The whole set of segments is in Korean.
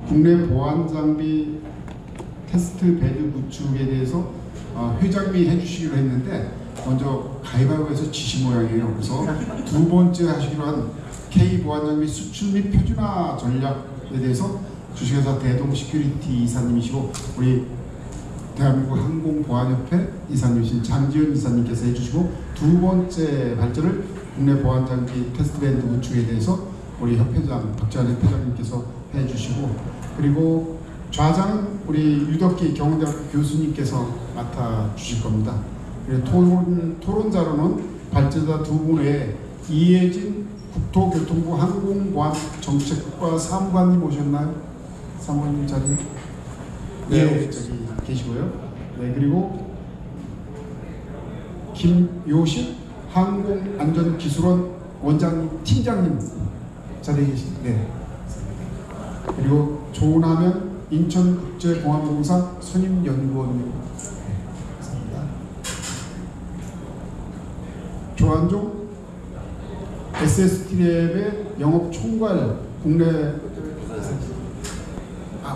국내 보안 장비 테스트 베드 구축에 대해서 회장님이 해주시기로 했는데 먼저 가위바위보에서 지신 모양이에요. 그래서 두 번째 하시기로 한 K 보안 장비 수출 및 표준화 전략에 대해서 주식회사 대동 시큐리티 이사님이시고 우리 대한민국 항공보안협회 이사님이신 장지현 이사님께서 해주시고, 두 번째 발전을 국내 보안장비 테스트밴드 구축에 대해서 우리 협회장 박재환 협회장님께서 해주시고, 그리고 좌장은 우리 유덕기 경운대학교 교수님께서 맡아주실 겁니다. 그리고 토론자로는 발제자 두 분 외에 이혜진 국토교통부 항공보안정책과 사무관님 오셨나요? 사무관님 자리? 네, 저기 계시고요. 네, 그리고 김요식 항공안전기술원 원장님, 팀장님 자리에 계십니다. 네. 그리고 조남현 인천국제공항공사 선임연구원님. 네, 감사합니다. 조한종 SST랩의 영업총괄 국내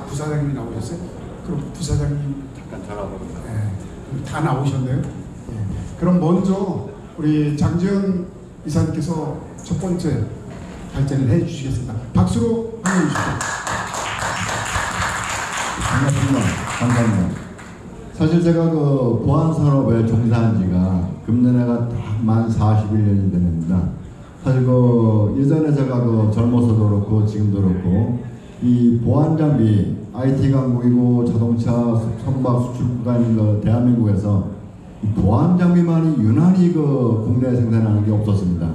부사장님이 나오셨어요? 그럼 부사장님 잠깐 전화 받습니다. 네, 다 나오셨네요. 네. 그럼 먼저 우리 장지현 이사님께서 첫 번째 발제를 해주시겠습니다. 박수로 환영해 주시죠. 반갑습니다. 감사합니다. 사실 제가 그 보안 산업에 종사한 지가 금년에가 딱 만 41년이 됩니다. 사실 그 예전에 제가 그 젊어서도 그렇고 지금도 그렇고 이 보안 장비 IT 강국이고 자동차 선박 수출 국가인 그 대한민국에서 이 보안 장비만이 유난히 그 국내에 생산하는 게 없었습니다.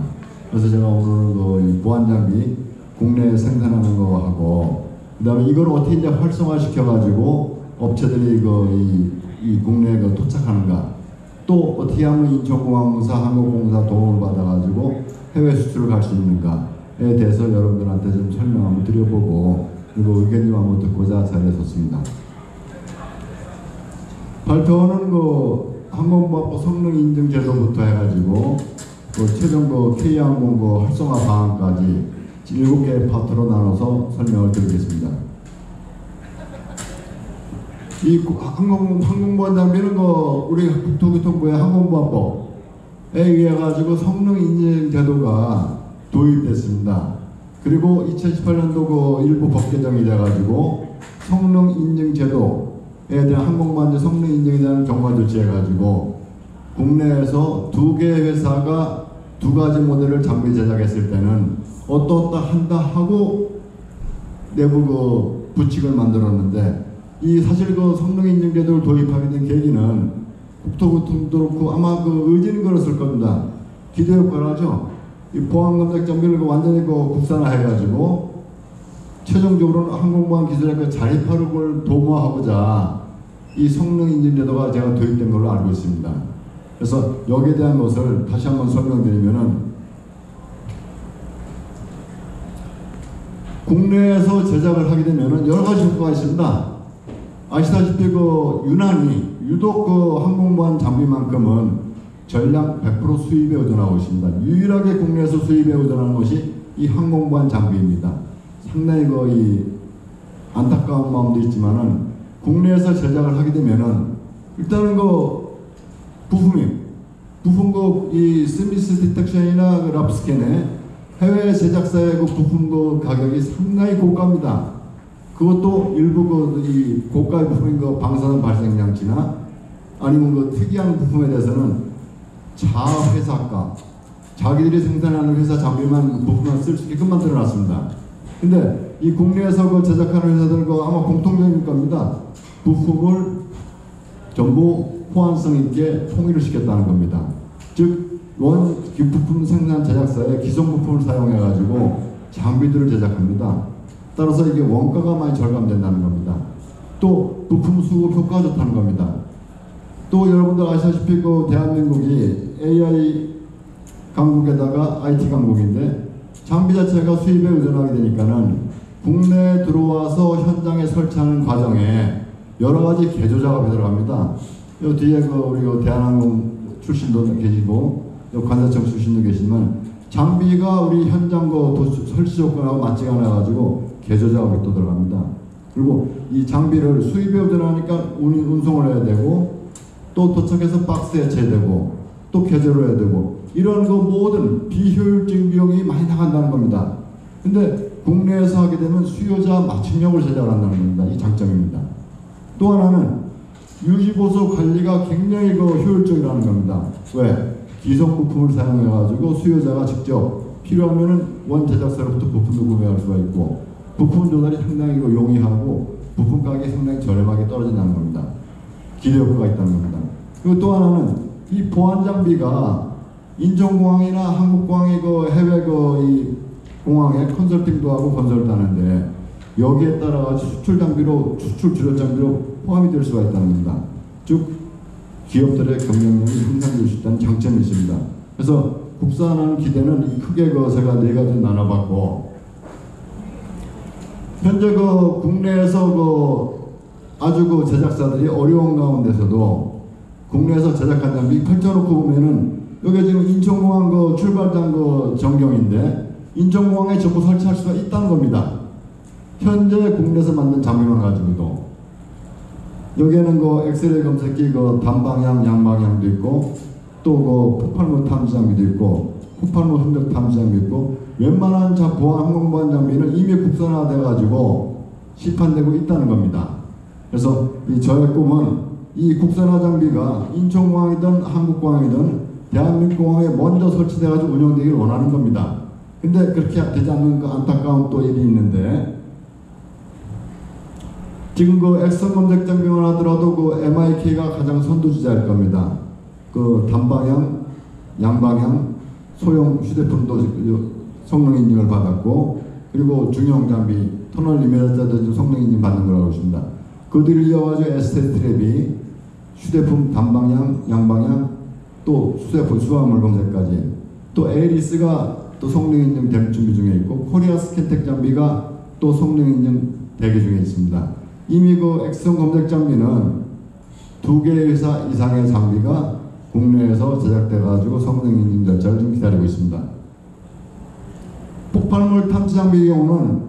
그래서 제가 오늘 그 보안 장비 국내에 생산하는 거 하고, 그다음에 이걸 어떻게 이제 활성화시켜 가지고 업체들이 이 국내에 그 도착하는가, 또 어떻게 하면 인천공항공사, 항공공사 도움을 받아 가지고 해외 수출을 갈 수 있는가에 대해서 여러분들한테 좀 설명 한번 드려보고, 그리고 의견 좀 한번 듣고자 자리에 섰습니다. 발표는 그 항공보안법 성능 인증 제도부터 해가지고 그 최종 그 K항공 그 활성화 방안까지 7개의 파트로 나눠서 설명을 드리겠습니다. 이 항공보안 장비는 그 우리 국토교통부의 항공보안법에 의해 가지고 성능 인증 제도가 도입됐습니다. 그리고 2018년도 그 일부 법 개정이 돼가지고 성능 인증 제도에 대한 항공보안 성능 인증에 대한 경과 조치해가지고 국내에서 2개 회사가 2가지 모델을 장비 제작했을 때는 어떠한다 하고 내부 그 부칙을 만들었는데, 이 사실 그 성능 인증 제도를 도입하게 된 계기는 국토교통도 그렇고 아마 그 의지는 그랬을 겁니다. 기대 효과를 하죠. 이 보안검색 장비를 완전히 그 국산화해가지고 최종적으로는 항공보안 기술의 자립화를 도모하고자 이 성능 인증 제도가 제가 도입된 걸로 알고 있습니다. 그래서 여기에 대한 것을 다시 한번 설명드리면은, 국내에서 제작을 하게 되면은 여러 가지 효과가 있습니다. 아시다시피 그 유독 그 항공보안 장비만큼은 전량 100% 수입에 의존하고 있습니다. 유일하게 국내에서 수입에 의존하는 것이 이 항공보안 장비입니다. 상당히 거의 안타까운 마음도 있지만은 국내에서 제작을 하게 되면은 일단은 그 부품 이 스미스 디텍션이나 그 랍스캔에 해외 제작사의 그 부품 그 가격이 상당히 고가입니다. 그것도 일부 이 고가의 부품인 그 방사능 발생 장치나 아니면 그 특이한 부품에 대해서는 자회사가 자기들이 생산하는 회사 장비만 부품만 쓸 수 있게끔 만들어놨습니다. 근데 이 국내에서 그 제작하는 회사들 그 아마 공통적인 겁니다. 부품을 전부 호환성 있게 통일을 시켰다는 겁니다. 즉 부품 생산 제작사의 기존 부품을 사용해 가지고 장비들을 제작합니다. 따라서 이게 원가가 많이 절감된다는 겁니다. 또 부품 수급 효과가 좋다는 겁니다. 또 여러분들 아시다시피 그 대한민국이 AI 강국에다가 IT 강국인데 장비 자체가 수입에 의존하게 되니까는 국내에 들어와서 현장에 설치하는 과정에 여러 가지 개조 작업이 들어갑니다. 요 뒤에 그 우리 그 대한항공 출신도 계시고 관세청 출신도 계시지만 장비가 우리 현장 그 설치 조건하고 맞지가 않아 가지고 개조 작업이 또 들어갑니다. 그리고 이 장비를 수입에 오전하니까 운송을 해야 되고 또 도착해서 박스에 채되고 또 계절을 해야 되고 이런 거 모든 비효율적인 비용이 많이 나간다는 겁니다. 근데 국내에서 하게 되면 수요자 맞춤형을 제작한다는 겁니다. 이 장점입니다. 또 하나는 유지보수 관리가 굉장히 효율적이라는 겁니다. 왜? 기성 부품을 사용해가지고 수요자가 직접 필요하면은 원 제작사로부터 부품도 구매할 수가 있고 부품 조달이 상당히 용이하고 부품 가격이 상당히 저렴하게 떨어진다는 겁니다. 기대 효과가 있다는 겁니다. 그리고 또 하나는 이 보안 장비가 인천공항이나 한국공항의 해외 이 공항에 컨설팅도 하고 건설도 하는데 여기에 따라 수출 장비로 수출 주력 장비로 포함이 될 수가 있다는 겁니다. 즉 기업들의 경쟁력이 향상될 수 있다는 장점이 있습니다. 그래서 국산하는 기대는 크게 제가 네 가지 나눠봤고 현재 국내에서 아주 제작사들이 어려운 가운데서도 국내에서 제작한 장비 펼쳐놓고 보면은 여기 지금 인천공항 출발장 전경인데 인천공항에 전부 설치할 수가 있다는 겁니다. 현재 국내에서 만든 장비만 가지고도 여기에는 엑스레이 검색기 단방향, 양방향도 있고 또 폭발물 탐지 장비도 있고 폭발물 흔적 탐지 장비 있고 웬만한 항공보안 장비는 이미 국산화돼 가지고 시판되고 있다는 겁니다. 그래서 저의 꿈은 이 국산화 장비가 인천공항이든 한국공항이든 대한민국 공항에 먼저 설치돼 가지고 운영되길 원하는 겁니다. 근데 그렇게 되지 않는 안타까운 또 일이 있는데 지금 액션 검색 장비만 하더라도 MIK가 가장 선두주자일 겁니다. 단방향, 양방향, 소형 휴대폰도 성능 인증을 받았고 그리고 중형 장비, 터널 리미터도 성능 인증 받는 거라고 있습니다. 그 뒤를 이어가지고 ST 트랩이 휴대폰 단방향, 양방향, 또 수화물 검색까지 또 에이리스가 또 성능 인증 될 준비 중에 있고 코리아 스캔텍 장비가 또 성능 인증 대기 중에 있습니다. 이미 액션 검색 장비는 2개 회사 이상의 장비가 국내에서 제작돼 가지고 성능 인증 절차를 좀 기다리고 있습니다. 폭발물 탐지 장비의 경우는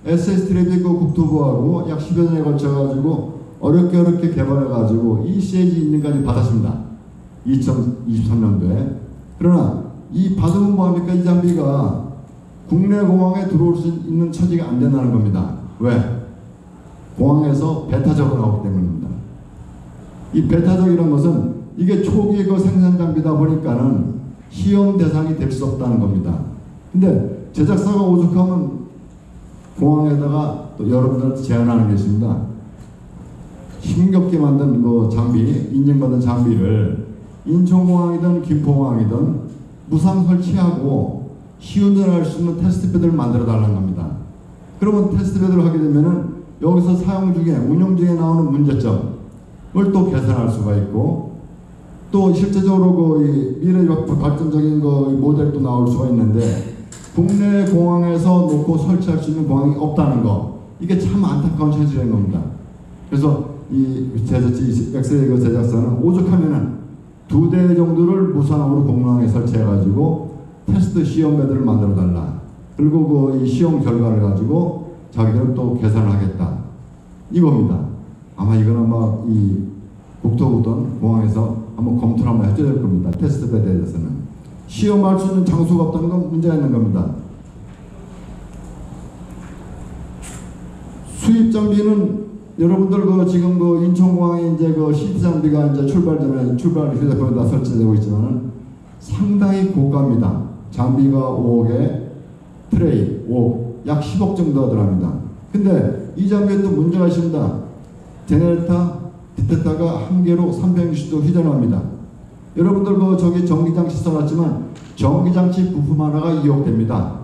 SS트랩이 국토부하고 약 10여 년에 걸쳐 가지고 어렵게 개발해 가지고 ECAG 인증까지 받았습니다. 2023년도에. 그러나 이 받으면 뭐합니까? 이 장비가 국내 공항에 들어올 수 있는 처지가 안 된다는 겁니다. 왜? 공항에서 배타적으로 나오기 때문입니다. 이 배타적이라는 것은 이게 초기 생산 장비다 보니까는 시험 대상이 될 수 없다는 겁니다. 근데 제작사가 오죽하면 공항에다가 또 여러분들한테 제안하는 게 있습니다. 힘겹게 만든 장비, 인증받은 장비를 인천공항이든 김포공항이든 무상 설치하고 시운전할 수 있는 테스트베드를 만들어 달라는 겁니다. 그러면 테스트베드를 하게 되면은 여기서 사용 중에 운영 중에 나오는 문제점을 또 개선할 수가 있고 또 실제적으로 미래 발전적인 모델도 나올 수가 있는데 국내 공항에서 놓고 설치할 수 있는 공항이 없다는 거 이게 참 안타까운 현실인 겁니다. 그래서 이 엑스레이 제작사는 오죽하면은 2대 정도를 무상으로 공항에 설치해가지고 테스트 시험 베드를 만들어 달라. 그리고 이 시험 결과를 가지고 자기들은 또 계산을 하겠다. 이겁니다. 아마 이건 이 국토부든 공항에서 한번 검토를 한번 해줘야 될 겁니다. 테스트 베드에 대해서는. 시험할 수 있는 장소가 없다는 건 문제가 있는 겁니다. 수입 장비는 여러분들 지금 인천공항에 이제 시트 장비가 이제 출발 전에 출발 휴대폰에다 설치되고 있지만은 상당히 고가입니다. 장비가 5억에 트레이 5억, 약 10억 정도 들어갑니다. 근데 이 장비에 또 문제가 있습니다. 제네레이터, 디텍터가 한 개로 360도 휘전합니다. 여러분들 저기 전기장치 써놨지만 전기장치 부품 하나가 2억 됩니다.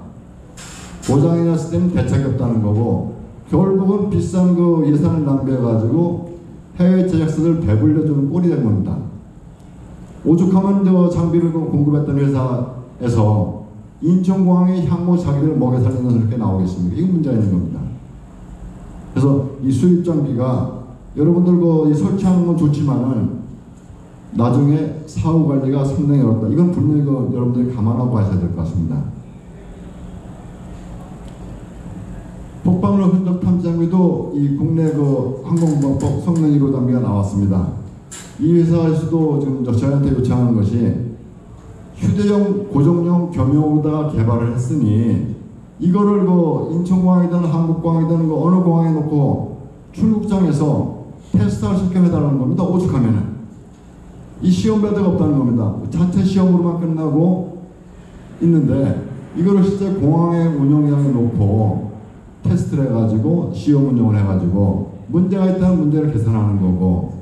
고장이 났을 때는 대책이 없다는 거고 결국은 비싼 예산을 낭비해가지고 해외 제작사들 배불려주는 꼴이 된 겁니다. 오죽하면 장비를 공급했던 회사에서 인천공항의 향후 자기들 먹여 살리는 이렇게 나오겠습니까? 이게 문제가 있는 겁니다. 그래서 이 수입 장비가 여러분들 설치하는 건 좋지만은 나중에 사후 관리가 상당히 어렵다. 이건 분명히 여러분들이 감안하고 하셔야 될 것 같습니다. 폭발물 흔적 탐지 장비도 이 국내 국내 그 항공보안법 성능 1호 장비가 나왔습니다. 이 회사에서도 지금 저희한테 요청하는 것이 휴대용 고정용 겸용으로다가 개발을 했으니 이거를 그 인천공항이든 한국공항이든 그 어느 공항에 놓고 출국장에서 테스트할 수 있게 해달라는 겁니다. 오죽하면은 이 시험 배드가 없다는 겁니다. 자체 시험으로만 끝나고 있는데 이거를 실제 공항에 운영장에 놓고 테스트를 해가지고 시험 운영을 해가지고 문제가 있다면 문제를 개선하는 거고,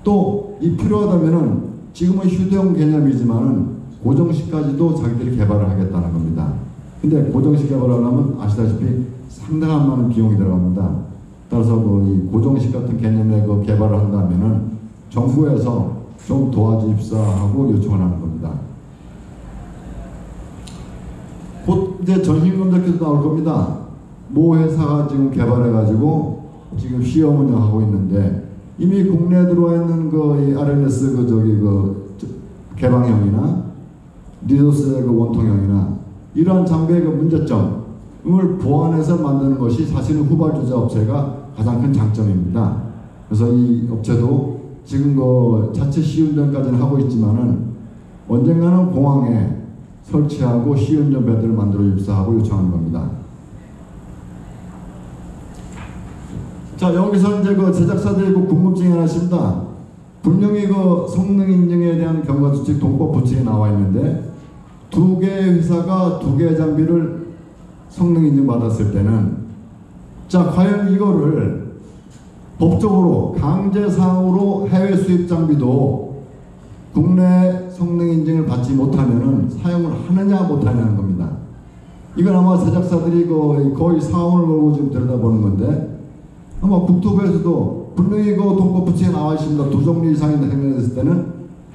또 이 필요하다면은 지금은 휴대용 개념이지만은 고정식까지도 자기들이 개발을 하겠다는 겁니다. 근데 고정식 개발하려면 아시다시피 상당한 많은 비용이 들어갑니다. 따라서 그 고정식 같은 개념의 그 개발을 한다면은 정부에서 좀 도와주십사하고 요청을 하는 겁니다. 곧 이제 전신검사기도 나올 겁니다. 모 회사가 지금 개발해가지고 지금 시험 운영하고 있는데 이미 국내에 들어와 있는 그 RNS 개방형이나 리소스의 그 원통형이나 이러한 장비의 그 문제점을 보완해서 만드는 것이 사실은 후발주자 업체가 가장 큰 장점입니다. 그래서 이 업체도 지금 그 자체 시운전까지는 하고 있지만은 언젠가는 공항에 설치하고 시운전 배들을 만들어 입사하고 요청하는 겁니다. 자, 여기서 이제 그 제작사들이 그 궁금증이 하나 있습니다. 분명히 그 성능 인증에 대한 경과수칙 동법 부칙이 나와 있는데 두 개의 회사가 두 개의 장비를 성능 인증 받았을 때는 자, 과연 이거를 법적으로 강제상으로 해외 수입 장비도 국내 성능 인증을 받지 못하면은 사용을 하느냐 못하냐는 겁니다. 이건 아마 제작사들이 거의 사원을 걸고 지금 들여다보는 건데 아마 국토부에서도 분명히 그 동법 부칙에 나와 있습니다. 두 종류 이상이 생겨났을 때는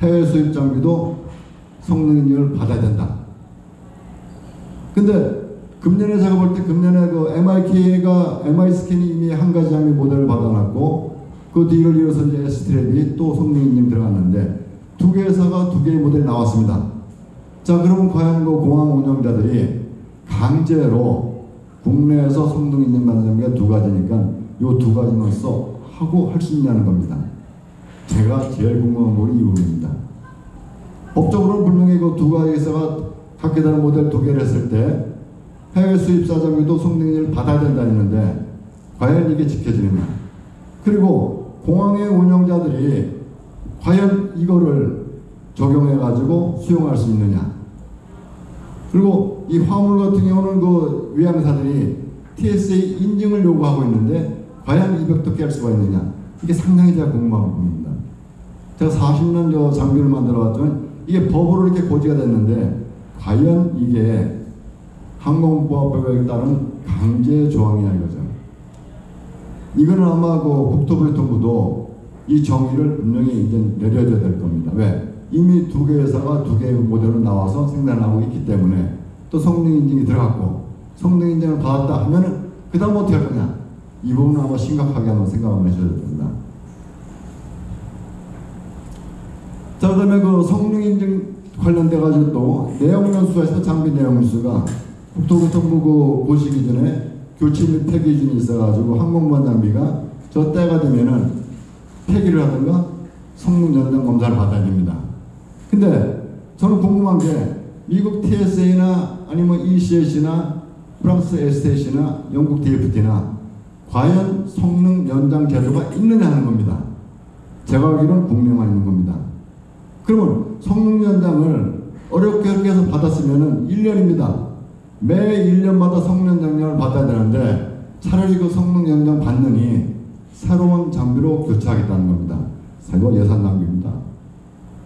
해외 수입 장비도 성능 인증을 받아야 된다. 근데 금년에 제가 볼 때 금년에 그 MI 스캔이 이미 한 가지 장비 모델을 받아놨고 그 뒤를 이어서 이제 S트랩이 또 성능 인증 들어갔는데 두 개 회사가 두 개의 모델이 나왔습니다. 자, 그러면 과연 그 공항 운영자들이 강제로 국내에서 성능 인증 받는 장비가 두 가지니까 요 두 가지만 써 하고 할 수 있냐는 겁니다. 제가 제일 궁금한 부분이 이 부분입니다. 법적으로는 분명히 그 두 가지 회사가 각기 다른 모델 두 개를 했을 때 해외 수입사 장비도 성능 인증을 받아야 된다 했는데 과연 이게 지켜지느냐. 그리고 공항의 운영자들이 과연 이거를 적용해 가지고 수용할 수 있느냐. 그리고 이 화물 같은 경우는 그 위항사들이 TSA 인증을 요구하고 있는데 과연 이 벽도 깰 수가 있느냐. 이게 상당히 제가 궁금한 부분입니다. 제가 40년 저 장비를 만들어 왔지만 이게 법으로 이렇게 고지가 됐는데 과연 이게 항공보안법에 따른 강제 조항이냐 이거죠. 이거는 아마 그 국토교통부도 이 정의를 분명히 이제 내려줘야 될 겁니다. 왜? 이미 두 개 회사가 두 개의 모델로 나와서 생산하고 있기 때문에 또 성능 인증이 들어갔고 성능 인증을 받았다 하면은 그 다음 어떻게 할 거냐. 이 부분은 아마 심각하게 한번 생각을 하셔야 됩니다. 자, 그 다음에 그 성능 인증 관련돼 가지고 또 내용 연수가 있어. 장비 내용 연수가 국토교통부 그 고시 기준에 교체 및 폐기 기준이 있어 가지고 항공보안 장비가 저 때가 되면은 폐기를 하든가 성능 연장 검사를 받아야 됩니다. 근데 저는 궁금한 게 미국 TSA나 아니면 ECAC나 프랑스 STAC나 영국 DFT나 과연 성능 연장 제도가 있느냐 하는 겁니다. 제가 알기로는 국내만 있는 겁니다. 그러면 성능 연장을 어렵게 해서 받았으면은 1년입니다. 매 1년마다 성능 연장을 받아야 되는데 차라리 그 성능 연장 받느니 새로운 장비로 교체하겠다는 겁니다. 새로 예산 낭비입니다.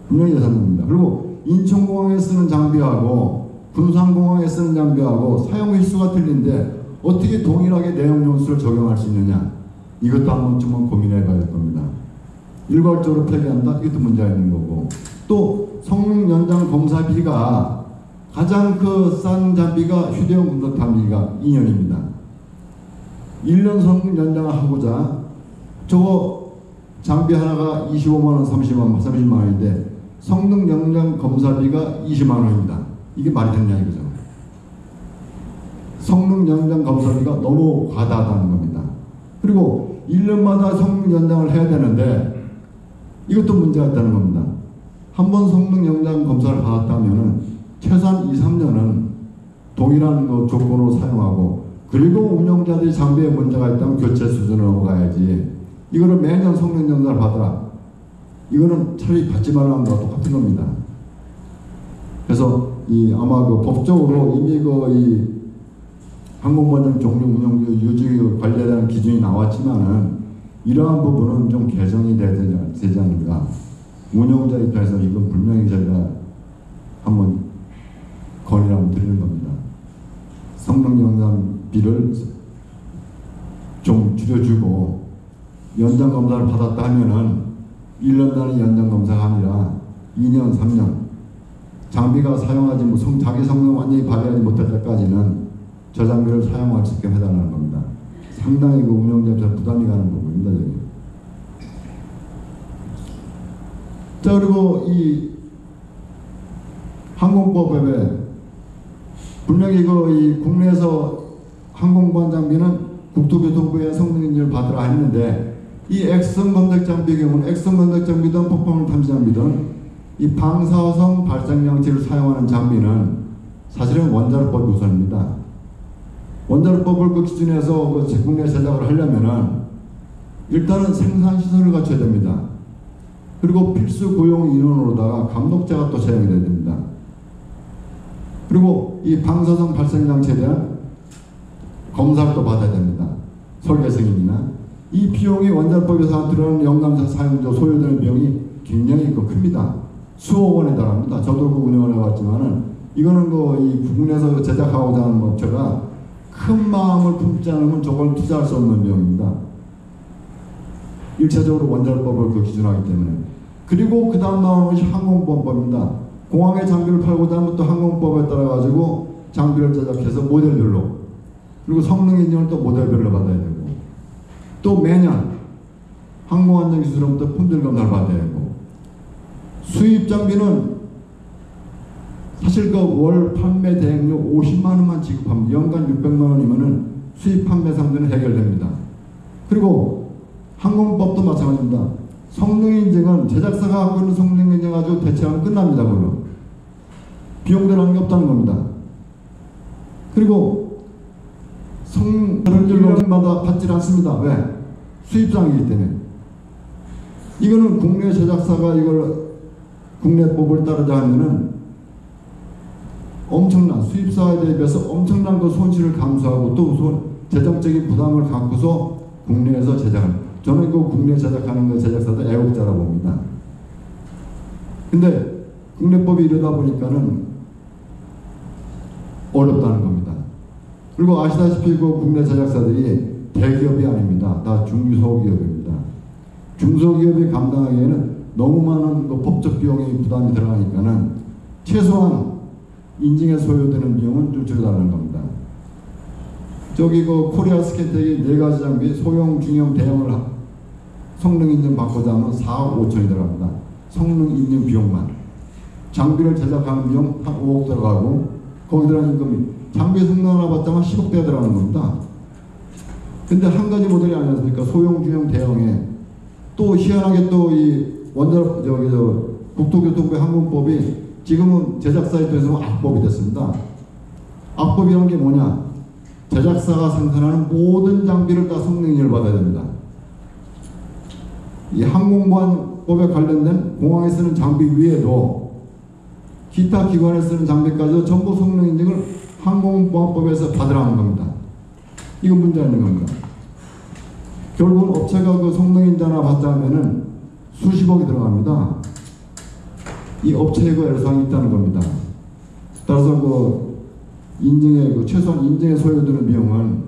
분명히 예산 낭비입니다. 그리고 인천공항에 쓰는 장비하고 군산공항에 쓰는 장비하고 사용 횟수가 틀린데 어떻게 동일하게 내용 연수를 적용할 수 있느냐. 이것도 한 번쯤은 고민해 봐야 될 겁니다. 일괄적으로 폐기한다? 이것도 문제가 있는 거고. 또 성능 연장 검사비가 가장 그 싼 장비가 휴대용 분석 장비가 2년입니다. 1년 성능 연장을 하고자 저거 장비 하나가 25만원, 30만원인데 성능 연장 검사비가 20만원입니다. 이게 말이 되냐 이거죠. 성능 연장 검사비가 너무 과다하다는 겁니다. 그리고 1년마다 성능 연장을 해야 되는데 이것도 문제가 있다는 겁니다. 한번 성능 연장 검사를 받았다면은 최소한 2, 3년은 동일한 그 조건으로 사용하고, 그리고 운영자들이 장비에 문제가 있다면 교체 수준으로 넘어가야지, 이거를 매년 성능 연장을 받아라, 이거는 차라리 받지 말라는 거와 똑같은 겁니다. 그래서 아마 그 법적으로 이미 이 항공모양 종류 운영 유지 관리에 대한 기준이 나왔지만은 이러한 부분은 좀 개정이 되지 않는가. 운영자 입장에서 이건 분명히 저희가 한번 건의를 한번 드리는 겁니다. 성능 연장비를 좀 줄여주고, 연장 검사를 받았다 하면은 1년 단위 연장 검사가 아니라 2년, 3년 장비가 사용하지 자기 성능 완전히 발휘하지 못할 때까지는 저 장비를 사용할 수 있게 해달라는 겁니다. 상당히 그 운영자 입장에서 부담이 가는 부분입니다, 저기. 자, 그리고 이 항공법에 분명히 이 국내에서 항공보안 장비는 국토교통부의 성능 인증을 받으라 했는데, 이 액성 검색 장비의 경우는 액성 검색 장비든 폭발물 탐지 장비든 이 방사성 발생 장치를 사용하는 장비는 사실은 원자력법 우선입니다. 원자력법을 그 기준에서 국내 제작을 하려면은 일단은 생산 시설을 갖춰야 됩니다. 그리고 필수 고용 인원으로다가 감독자가 또 채용이 돼야 됩니다. 그리고 이 방사성 발생 장치에 대한 검사를 또 받아야 됩니다. 설계 승인이나. 이 비용이 원자력법에서 들어오는 영감사 사용자 소요되는 비용이 굉장히 큽니다. 수억 원에 달합니다. 저도 그 운영을 해봤지만은 이거는 이 국내에서 제작하고자 하는 업체가 큰 마음을 품지 않으면 저걸 투자할 수 없는 비용입니다. 일차적으로 원자력법을 기준하기 때문에. 그리고 그 다음 나오는 것이 항공보안법입니다. 공항에 장비를 팔고자 하면 또 항공법에 따라 가지고 장비를 제작해서 모델별로, 그리고 성능 인증을 또 모델별로 받아야 되고, 또 매년 항공안전기술로부터 품질 검사를 받아야 되고, 수입 장비는 사실 월 판매 대행료 50만 원만 지급합니다. 연간 600만 원이면은 수입 판매 상대는 해결됩니다. 그리고 항공법도 마찬가지입니다. 성능 인증은 제작사가 갖고 있는 성능 인증 가지고 대체하면 끝납니다. 그걸로 비용 들어가는 게 없다는 겁니다. 그리고 성능마다 받지 않습니다. 왜? 수입장이기 때문에. 이거는 국내 제작사가 이걸 국내법을 따르자 하면은 엄청난, 수입사에 대비해서 엄청난 그 손실을 감수하고 또 재정적인 부담을 갖고서 국내에서 제작하는, 저는 그 국내 제작하는 그 제작사도 애국자라고 봅니다. 근데 국내법이 이러다 보니까는 어렵다는 겁니다. 그리고 아시다시피 그 국내 제작사들이 대기업이 아닙니다. 다 중소기업입니다. 중소기업이 감당하기에는 너무 많은 그 법적 비용이 부담이 들어가니까는 최소한 인증에 소요되는 비용은 좀 줄여달라는 겁니다. 저기 그 코리아 스캔텍이 4가지 장비 소형, 중형, 대형을 성능 인증 받고자 하면 4억 5천이 들어갑니다. 성능 인증 비용만. 장비를 제작하는 비용 한 5억 들어가고, 거기 들어간 임금이 장비 성능 하나 받자면 10억대가 들어가는 겁니다. 근데 한 가지 모델이 아니었습니까? 소형, 중형, 대형에 또 희한하게 또 이 국토교통부의 항공법이 지금은 제작사 입장에서 악법이 됐습니다. 악법이라는 게 뭐냐? 제작사가 생산하는 모든 장비를 다 성능인증을 받아야 됩니다. 이 항공보안법에 관련된 공항에 쓰는 장비 외에도 기타 기관에 쓰는 장비까지도 전부 성능인증을 항공보안법에서 받으라는 겁니다. 이건 문제가 있는 겁니다. 결국은 업체가 그 성능인증 하나 받자 하면은 수십억이 들어갑니다. 이 업체의 그 애로사항이 있다는 겁니다. 따라서 그 인증의 최소한 인증에 소요되는 비용은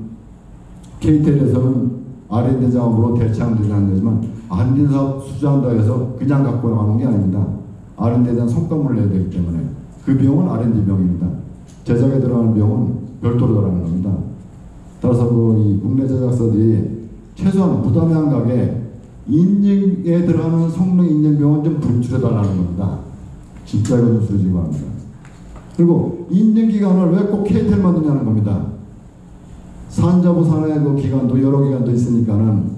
KTL에서는 R&D 작업으로 대체하면 되지 않지만 R&D 사업 수주한다 해서 그냥 갖고 나가는 게 아닙니다. R&D에 대한 성과물을 내야 되기 때문에 그 비용은 R&D 비용입니다. 제작에 들어가는 비용은 별도로 들어가는 겁니다. 따라서 이 국내 제작사들이 최소한 부담이 안 가게 인증에 들어가는 성능 인증 비용은 좀 줄여달라는 겁니다. 진짜 이건 좀 줄여주기 바랍니다. 그리고 인증 기간을 왜 꼭 KTL만 두냐는 겁니다. 산자부 산하의 그 기간도 여러 기간도 있으니까는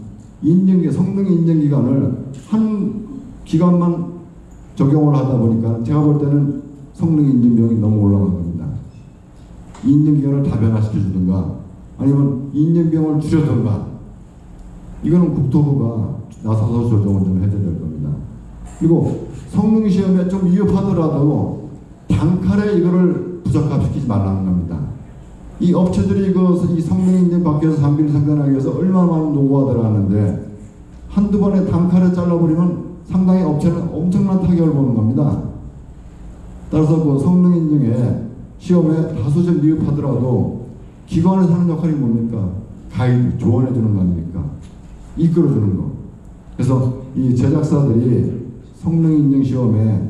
성능 인증 기간을 한 기간만 적용을 하다 보니까 제가 볼 때는 성능 인증 비용이 너무 올라간 겁니다. 인증 기간을 다 변화시켜 주든가 아니면 인증 비용을 줄여든가 이거는 국토부가 나서서 조정을 좀 해야 될 겁니다. 그리고 성능 시험에 좀 위협하더라도 단칼에 이거를 부적합시키지 말라는 겁니다. 이 업체들이 이 성능 인증 받기 위해서 장비를 생산하기 위해서 얼마나 많은 노고가 들어가는데 한두 번에 단칼에 잘라버리면 상당히 업체는 엄청난 타격을 보는 겁니다. 따라서 그 성능 인증에 시험에 다소 좀 미흡하더라도 기관에서 하는 역할이 뭡니까? 가이드, 조언해 주는 거 아닙니까? 이끌어 주는 거. 그래서 이 제작사들이 성능 인증 시험에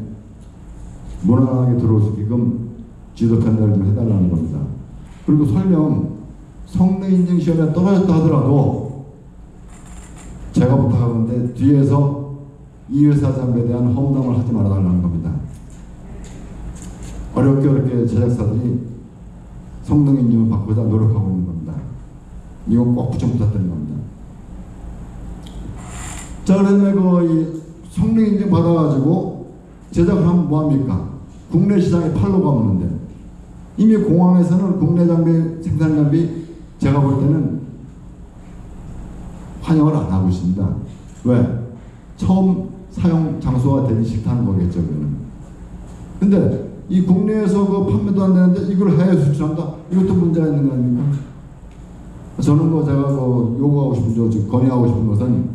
무난하게 들어올 수 있게끔 지도 편달을 좀 해달라는 겁니다. 그리고 설령 성능 인증 시험에 떨어졌다 하더라도 제가 부탁하는데 뒤에서 이 회사 장비에 대한 험담을 하지 말아달라는 겁니다. 어렵게 제작사들이 성능 인증을 받고자 노력하고 있는 겁니다. 이건 꼭 좀 부탁드리는 겁니다. 자, 그러면 이 성능 인증 받아가지고 제작을 하면 뭐합니까? 국내 시장에 팔로 가보는데 이미 공항에서는 국내 장비, 생산 장비 제가 볼 때는 환영을 안 하고 있습니다. 왜? 처음 사용 장소가 되기 싫다는 거겠죠, 그거는. 근데 이 국내에서 그 판매도 안 되는데 이걸 해외 수출한다? 이것도 문제가 있는 거 아닙니까? 저는 제가 요구하고 싶은, 건의하고 싶은 것은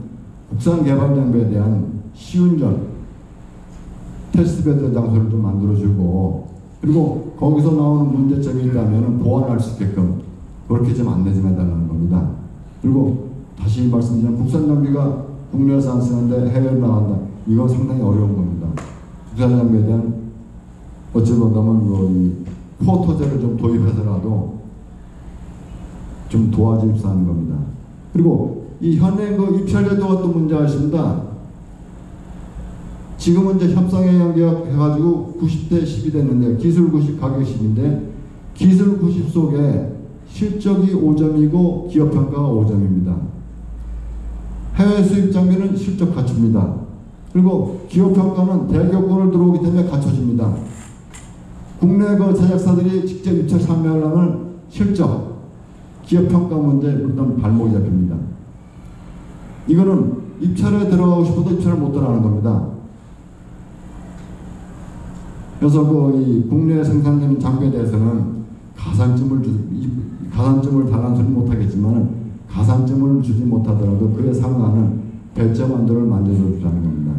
국산 개발 장비에 대한 시운전, 테스트베드 장소를 좀 만들어주고, 그리고 거기서 나오는 문제점이 있다면 보완할 수 있게끔 그렇게 좀 안내 좀 해달라는 겁니다. 그리고 다시 말씀드리면 국산 장비가 국내에서 안 쓰는데 해외로 나간다. 이건 상당히 어려운 겁니다. 국산 장비에 대한 어찌보다면 이 쿼터제를 좀 도입해서라도 좀 도와주십사 하는 겁니다. 그리고 이 현행 입찰제도가 또 문제가 있습니다. 지금은 이제 협상에 연계해가지고 90대 10이 됐는데 기술 90 가격 10인데 기술 90 속에 실적이 5점이고 기업 평가가 5점입니다. 해외 수입 장비는 실적 갖춥니다. 그리고 기업 평가는 대기업권을 들어오기 때문에 갖춰집니다. 국내 제작사들이 직접 입찰 참여하려면 실적, 기업 평가 문제 일단 발목이 잡힙니다. 이거는 입찰에 들어가고 싶어도 입찰을 못 들어가는 겁니다. 그래서 이 국내 생산되는 장비에 대해서는 가산점을 달라는 소리 못하겠지만 가산점을 주지 못하더라도 그에 상응하는 배점 안도를 만들어주자는 겁니다.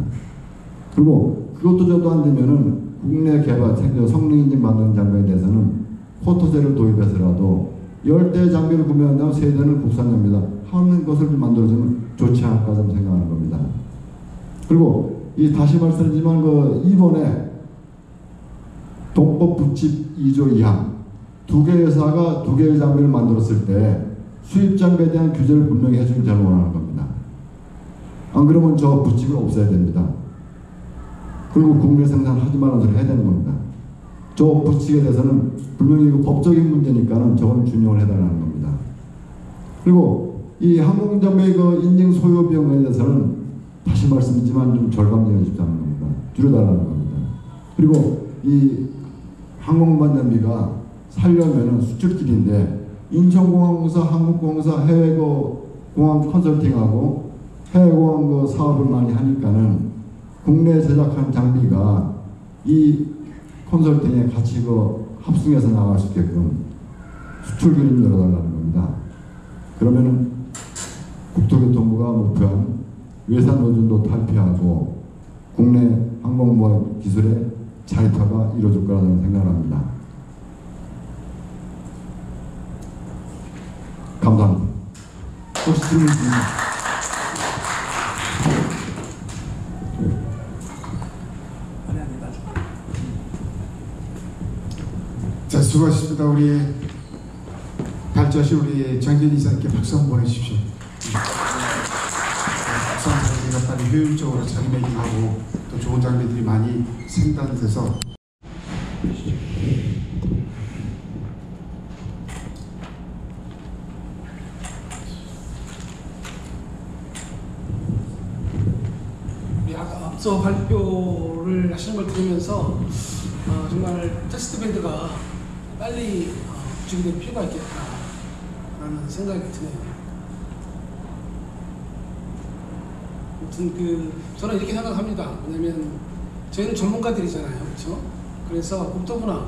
그리고 그것도 저도 안 되면은 국내 개발, 성능 인증 받는 장비에 대해서는 쿼터제를 도입해서라도 10대 장비를 구매한다면 3대는 국산 장비다 하는 것을 만들어주면 좋지 않을까 좀 생각하는 겁니다. 그리고 다시 말씀드리지만 이번에 동법 부칙 2조 2항 2개 회사가 2개의 장비를 만들었을 때 수입 장비에 대한 규제를 분명히 해주길 저는 원하는 겁니다. 안 그러면 저 부칙을 없애야 됩니다. 그리고 국내 생산하지 말라는 소리 해야 되는 겁니다. 저 부칙에 대해서는 분명히 이거 법적인 문제니까는 저건 준용을 해달라는 겁니다. 그리고 이 항공장비 인증 소요 비용에 대해서는 다시 말씀드리지만 좀 절감되어 싶다는 겁니다. 줄여달라는 겁니다. 그리고 이 항공반 장비가 살려면은 수출길인데 인천공항공사, 한국공항공사 해외 공항 컨설팅하고 해외 공항 사업을 많이 하니까는 국내 제작한 장비가 이 컨설팅에 같이 합승해서 나갈 수 있게끔 수출길을 열어달라는 겁니다. 그러면은 국토교통부가 목표한 외산 노준도 탈피하고 국내 항공모함 기술의 자립화가 이루어질 거라는 생각을 합니다. 감사합니다. 혹시 질문 있습니까? 자, 수고하셨습니다. 우리 발자씨 우리 정진희 이사님께 박수 한번 보내주십시오. 국산 장비가 빨리 효율적으로 자리매김하고 또 좋은 장비들이 많이 생산돼서 앞서 발표를 하시는 걸 들으면서 정말 테스트 베드가 빨리 구축이 될 필요가 있겠다라는 생각이 드네요. 아무튼 저는 이렇게 생각합니다. 왜냐면 저희는 전문가들이잖아요, 그렇죠? 그래서 국토부나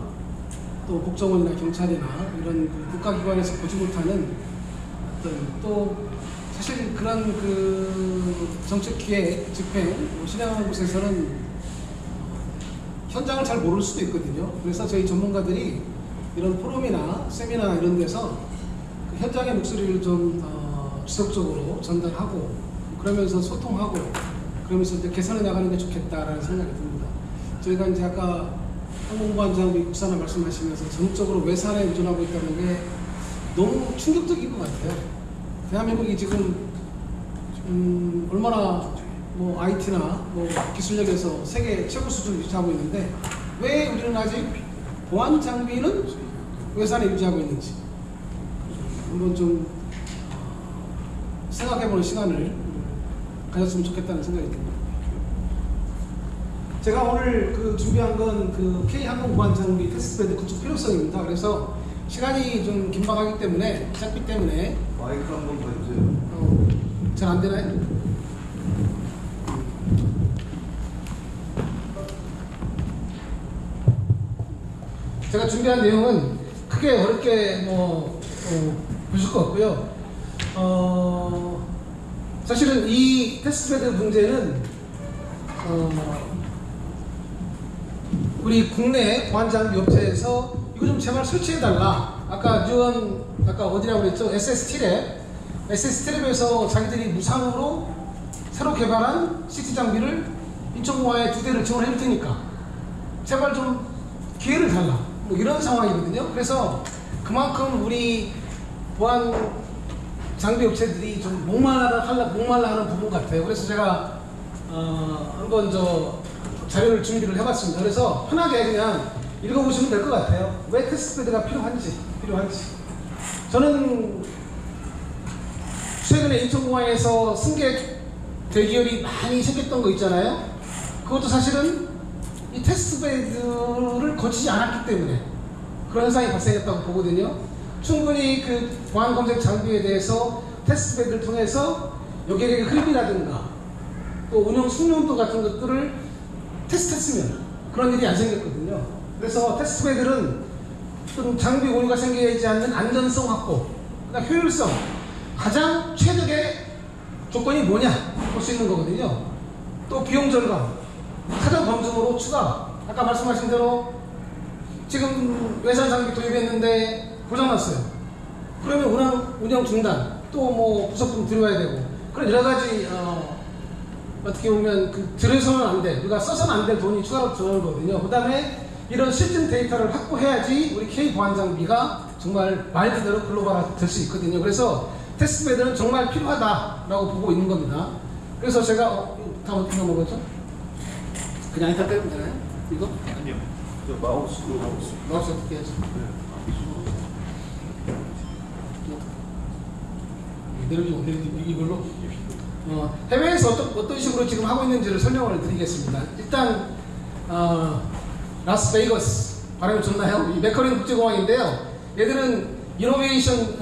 또 국정원이나 경찰이나 이런 국가기관에서 보지 못하는 어떤 또 사실 그런 정책 기획, 집행, 실행하는 곳에서는 현장을 잘 모를 수도 있거든요. 그래서 저희 전문가들이 이런 포럼이나 세미나 이런 데서 그 현장의 목소리를 좀 지속적으로 전달하고 그러면서 소통하고 그러면서 이제 개선해 나가는 게 좋겠다라는 생각이 듭니다. 저희가 이제 아까 항공보안장비 국산화 말씀하시면서 전적으로 외산에 의존하고 있다는 게 너무 충격적인 것 같아요. 대한민국이 지금 얼마나 뭐 IT나 뭐 기술력에서 세계 최고 수준을 유지하고 있는데 왜 우리는 아직 보안 장비는 외산에 유지하고 있는지 한번 좀 생각해보는 시간을 가졌으면 좋겠다는 생각이 듭니다. 제가 오늘 준비한 건 K항공보안장비 테스트베드 구축 필요성입니다. 그래서 시간이 좀 긴박하기 때문에 짧기 때문에 마이크 한번 더 주세요. 잘 안 되나요? 제가 준비한 내용은 크게 어렵게 보실 것 같고요. 사실은 이 테스트베드 문제는 우리 국내 보안장비 업체에서 이거 좀 제발 설치해달라. 아까 어디라고 그랬죠? SST랩에서 자기들이 무상으로 새로 개발한 CT 장비를 인천공항에 2대를 지원해 줄 테니까 제발 좀 기회를 달라. 뭐 이런 상황이거든요. 그래서 그만큼 우리 보안 장비 업체들이 좀 목말라 하는 부분 같아요. 그래서 제가 한번 자료를 준비를 해봤습니다. 그래서 편하게 그냥 읽어보시면 될 것 같아요. 왜 테스트베드가 필요한지. 저는 최근에 인천공항에서 승객 대기열이 많이 생겼던 거 있잖아요. 그것도 사실은 이 테스트베드를 거치지 않았기 때문에 그런 현상이 발생했다고 보거든요. 충분히 보안 검색 장비에 대해서 테스트베드를 통해서 여객의 흐름이라든가 또 운영 숙련도 같은 것들을 테스트했으면 그런 일이 안 생겼거든요. 그래서 테스트베드는 좀 장비 오류가 생기지 않는 안전성 확보, 그다음 효율성, 가장 최적의 조건이 뭐냐 볼 수 있는 거거든요. 또 비용 절감, 사전 검증으로 추가. 아까 말씀하신 대로 지금 외산 장비 도입했는데 고장났어요. 그러면 운영 중단, 또 뭐 부속품 들여와야 되고 그런 여러 가지 어떻게 보면 들여서는 안 돼, 우리가 써서는 안 될 돈이 추가로 들어오거든요. 그 다음에 이런 실증 데이터를 확보해야지 우리 K 보안 장비가 정말 말 그대로 글로벌화 될 수 있거든요. 그래서 테스트베드는 정말 필요하다라고 보고 있는 겁니다. 그래서 제가 다 어떻게 넘어가죠? 그냥 이따 때리면 되나요? 이거? 아니요. 마우스 어떻게 해야죠? 내려주면 이걸로? 해외에서 어떤 식으로 지금 하고 있는지를 설명을 드리겠습니다. 일단 라스베이거스 발음이 좋나요? 이 맥커린 국제공항인데요. 얘들은 이노베이션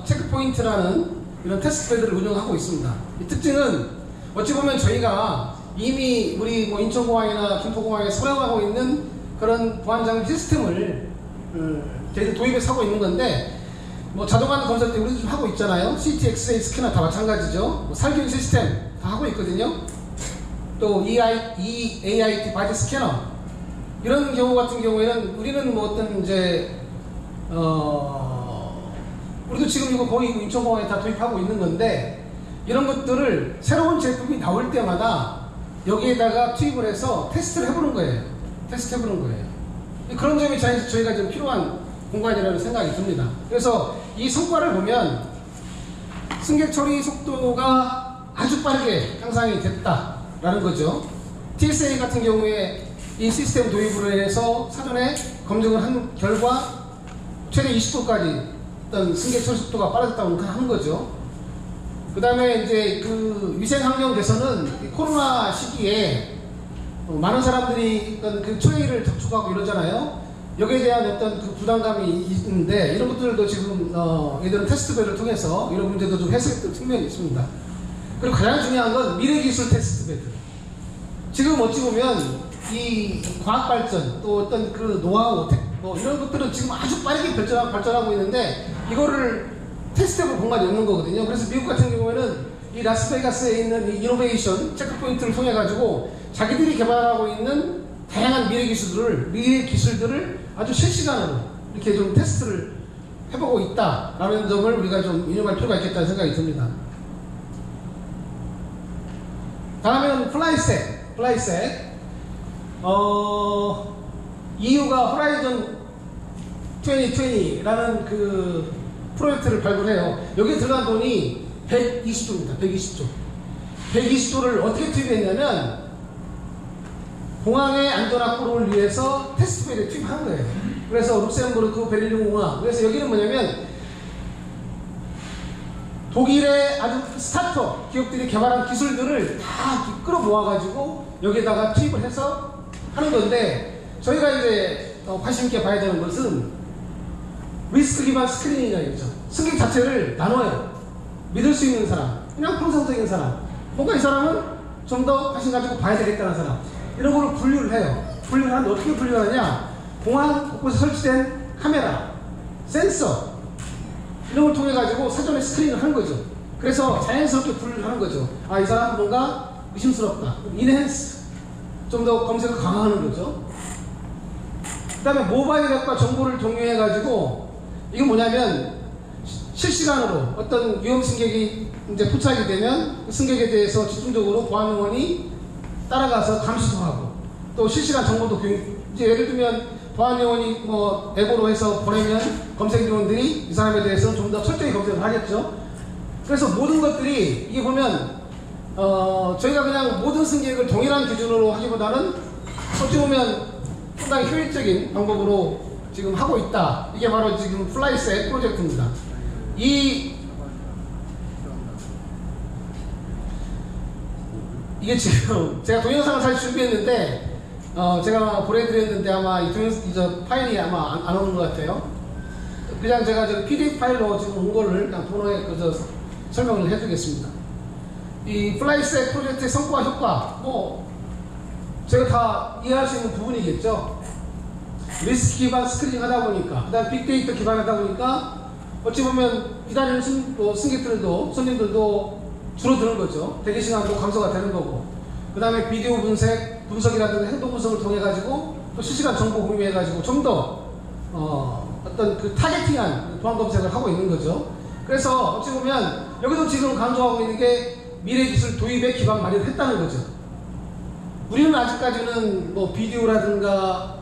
체크포인트라는 이런 테스트베드를 운영하고 있습니다. 이 특징은 어찌 보면 저희가 이미 우리 인천공항이나 김포공항에 선행하고 있는 그런 보안장비 시스템을 저희들 도입해서 하고 있는 건데, 자동화 검사 때 우리도 좀 하고 있잖아요. CT, X-ray 스캐너 다 마찬가지죠. 살균 시스템 다 하고 있거든요. 또 EAIT 바디 스캐너 이런 경우 같은 경우에는 우리는 우리도 지금 이거 거의 인천공항에 다 도입하고 있는 건데, 이런 것들을 새로운 제품이 나올 때마다 여기에다가 투입을 해서 테스트를 해보는 거예요. 그런 점이 저희가 좀 필요한 공간이라는 생각이 듭니다. 그래서 이 성과를 보면 승객 처리 속도가 아주 빠르게 향상이 됐다라는 거죠. TSA 같은 경우에 이 시스템 도입으로 해서 사전에 검증을 한 결과 최대 20도까지 어떤 승객 처리 속도가 빨라졌다고 하는 거죠. 그 다음에 이제 위생 환경 개선은 코로나 시기에 많은 사람들이 어떤 그 트레이를 접촉하고 이러잖아요. 여기에 대한 어떤 그 부담감이 있는데 이런 것들도 지금 얘들은 테스트벨을 통해서 이런 문제도 좀 해소했던 측면이 있습니다. 그리고 가장 중요한 건 미래기술 테스트벨. 지금 어찌 보면 이 과학 발전 또 어떤 그 노하우 뭐 이런 것들은 지금 아주 빠르게 발전하고 있는데 이거를 테스트해볼 공간이 없는 거거든요. 그래서 미국 같은 경우에는 이 라스베가스에 있는 이 이노베이션 체크포인트를 통해 가지고 자기들이 개발하고 있는 다양한 미래 기술들을 아주 실시간으로 이렇게 좀 테스트를 해보고 있다라는 점을 우리가 좀 인용할 필요가 있겠다는 생각이 듭니다. 다음은 플라이셋. EU가 호라이즌 2020라는 그 프로젝트를 발굴해요. 여기에 들어간 돈이 120조입니다. 120조. 120조를 어떻게 투입했냐면 공항의 안전 확보를 위해서 테스트벨에 투입한 거예요. 그래서 룩셈부르크, 베를린 공항. 그래서 여기는 뭐냐면 독일의 아주 스타트업 기업들이 개발한 기술들을 다 끌어모아가지고 여기에다가 투입을 해서 하는 건데 저희가 이제 관심 있게 봐야 되는 것은 리스크 기반 스크린이라는 거죠. 승객 자체를 나눠요. 믿을 수 있는 사람, 그냥 평상적인 사람, 뭔가 이 사람은 좀 더 관심 가지고 봐야 되겠다는 사람, 이런 거를 분류를 해요. 분류를 하는데 어떻게 분류하느냐? 공항 곳곳에 설치된 카메라, 센서 이런 걸 통해 가지고 사전에 스크린을 하는 거죠. 그래서 자연스럽게 분류를 하는 거죠. 아, 이 사람은 뭔가 의심스럽다. 인핸스, 좀 더 검색을 강화하는 거죠. 그 다음에 모바일 앱과 정보를 공유해 가지고 이건 뭐냐면 실시간으로 어떤 위험 승객이 이제 포착이 되면 그 승객에 대해서 집중적으로 보안 요원이 따라가서 감시도 하고 또 실시간 정보도 교육. 이제 예를 들면 보안 요원이 뭐 앱으로 해서 보내면 검색 요원들이 이 사람에 대해서 좀 더 철저히 검색을 하겠죠. 그래서 모든 것들이 이게 보면 저희가 그냥 모든 승객을 동일한 기준으로 하기보다는 어찌 보면 상당히 효율적인 방법으로 지금 하고 있다. 이게 바로 지금 플라이셋 프로젝트입니다. 이게 지금 제가 동영상을 사실 준비했는데 제가 보내드렸는데 아마 이 파일이 아마 안 오는 것 같아요. 그냥 제가 저 PDF 파일로 지금 온 거를 그냥 번호에 설명을 해드리겠습니다. 이 플라이셋 프로젝트의 성과 효과 뭐 제가 다 이해할 수 있는 부분이겠죠. 리스크 기반 스크리닝 하다 보니까, 그 다음 빅데이터 기반하다 보니까 어찌 보면 기다리는 승객들도 손님들도 줄어드는 거죠. 대기 시간도 감소가 되는 거고, 그 다음에 비디오 분석이라든가 행동 분석을 통해 가지고 또 실시간 정보 공유해 가지고 좀 더 어떤 그 타겟팅한 보안 검색을 하고 있는 거죠. 그래서 어찌 보면 여기도 지금 강조하고 있는 게 미래 기술 도입에 기반 마련을 했다는 거죠. 우리는 아직까지는 뭐 비디오라든가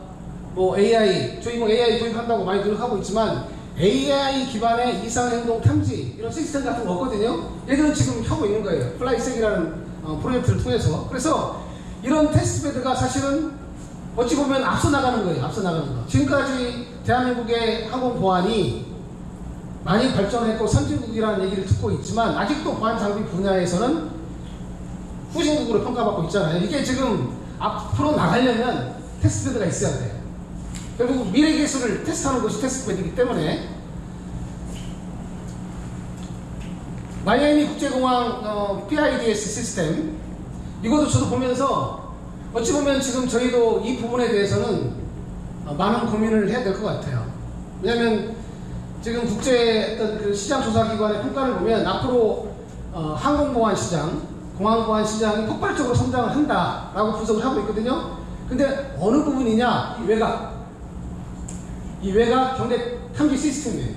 뭐 AI, 저희 뭐 AI 도입한다고 많이 노력하고 있지만 AI 기반의 이상행동 탐지 이런 시스템 같은 거 없거든요. 얘들은 지금 하고 있는 거예요. 플라이셋이라는 프로젝트를 통해서. 그래서 이런 테스트베드가 사실은 어찌 보면 앞서 나가는 거예요. 앞서 나가는 거. 지금까지 대한민국의 항공 보안이 많이 발전했고 선진국이라는 얘기를 듣고 있지만 아직도 보안 장비 분야에서는 후진국으로 평가받고 있잖아요. 이게 지금 앞으로 나가려면 테스트베드가 있어야 돼요. 결국 미래 기술을 테스트하는 것이 테스트베드이기 때문에 마이애미 국제공항 PIDS 시스템 이것도 저도 보면서 어찌 보면 지금 저희도 이 부분에 대해서는 많은 고민을 해야 될 것 같아요. 왜냐하면 지금 국제 어떤 그 시장 조사기관의 평가를 보면 앞으로 항공보안 시장, 공항보안 시장이 폭발적으로 성장을 한다라고 분석을 하고 있거든요. 근데 어느 부분이냐? 이 외곽 경계 탐지 시스템이에요.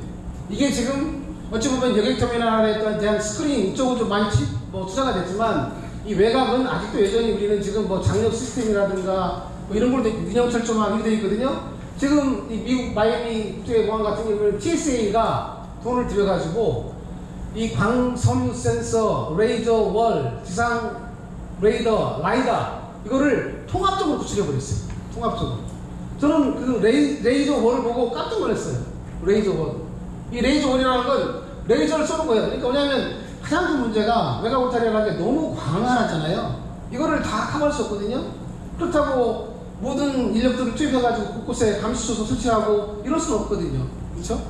이게 지금 어찌 보면 여객터미널에 대한 스크린 이쪽은 좀 많이 투자가 됐지만 이 외곽은 아직도 여전히 우리는 지금 뭐 장력 시스템이라든가 뭐 이런 걸로 민영철조망 이렇게 되어 있거든요. 지금 이 미국 마이애미 국제공항 같은 경우는 TSA가 돈을 들여가지고 이 광섬유 센서, 레이저 월, 지상 레이더, 라이다 이거를 통합적으로 구축해버렸어요. 통합적으로. 저는 그 레이저 월을 보고 깜짝 놀랐어요. 레이저 월. 이 레이저 월이라는 건 레이저를 쏘는 거예요. 그러니까 뭐냐면 가장 큰 문제가 외곽 울타리라는 게 너무 광활하잖아요. 이거를 다 커버할 수 없거든요. 그렇다고 모든 인력들을 투입해가지고 곳곳에 감시소서 설치하고 이럴 수는 없거든요. 그렇죠?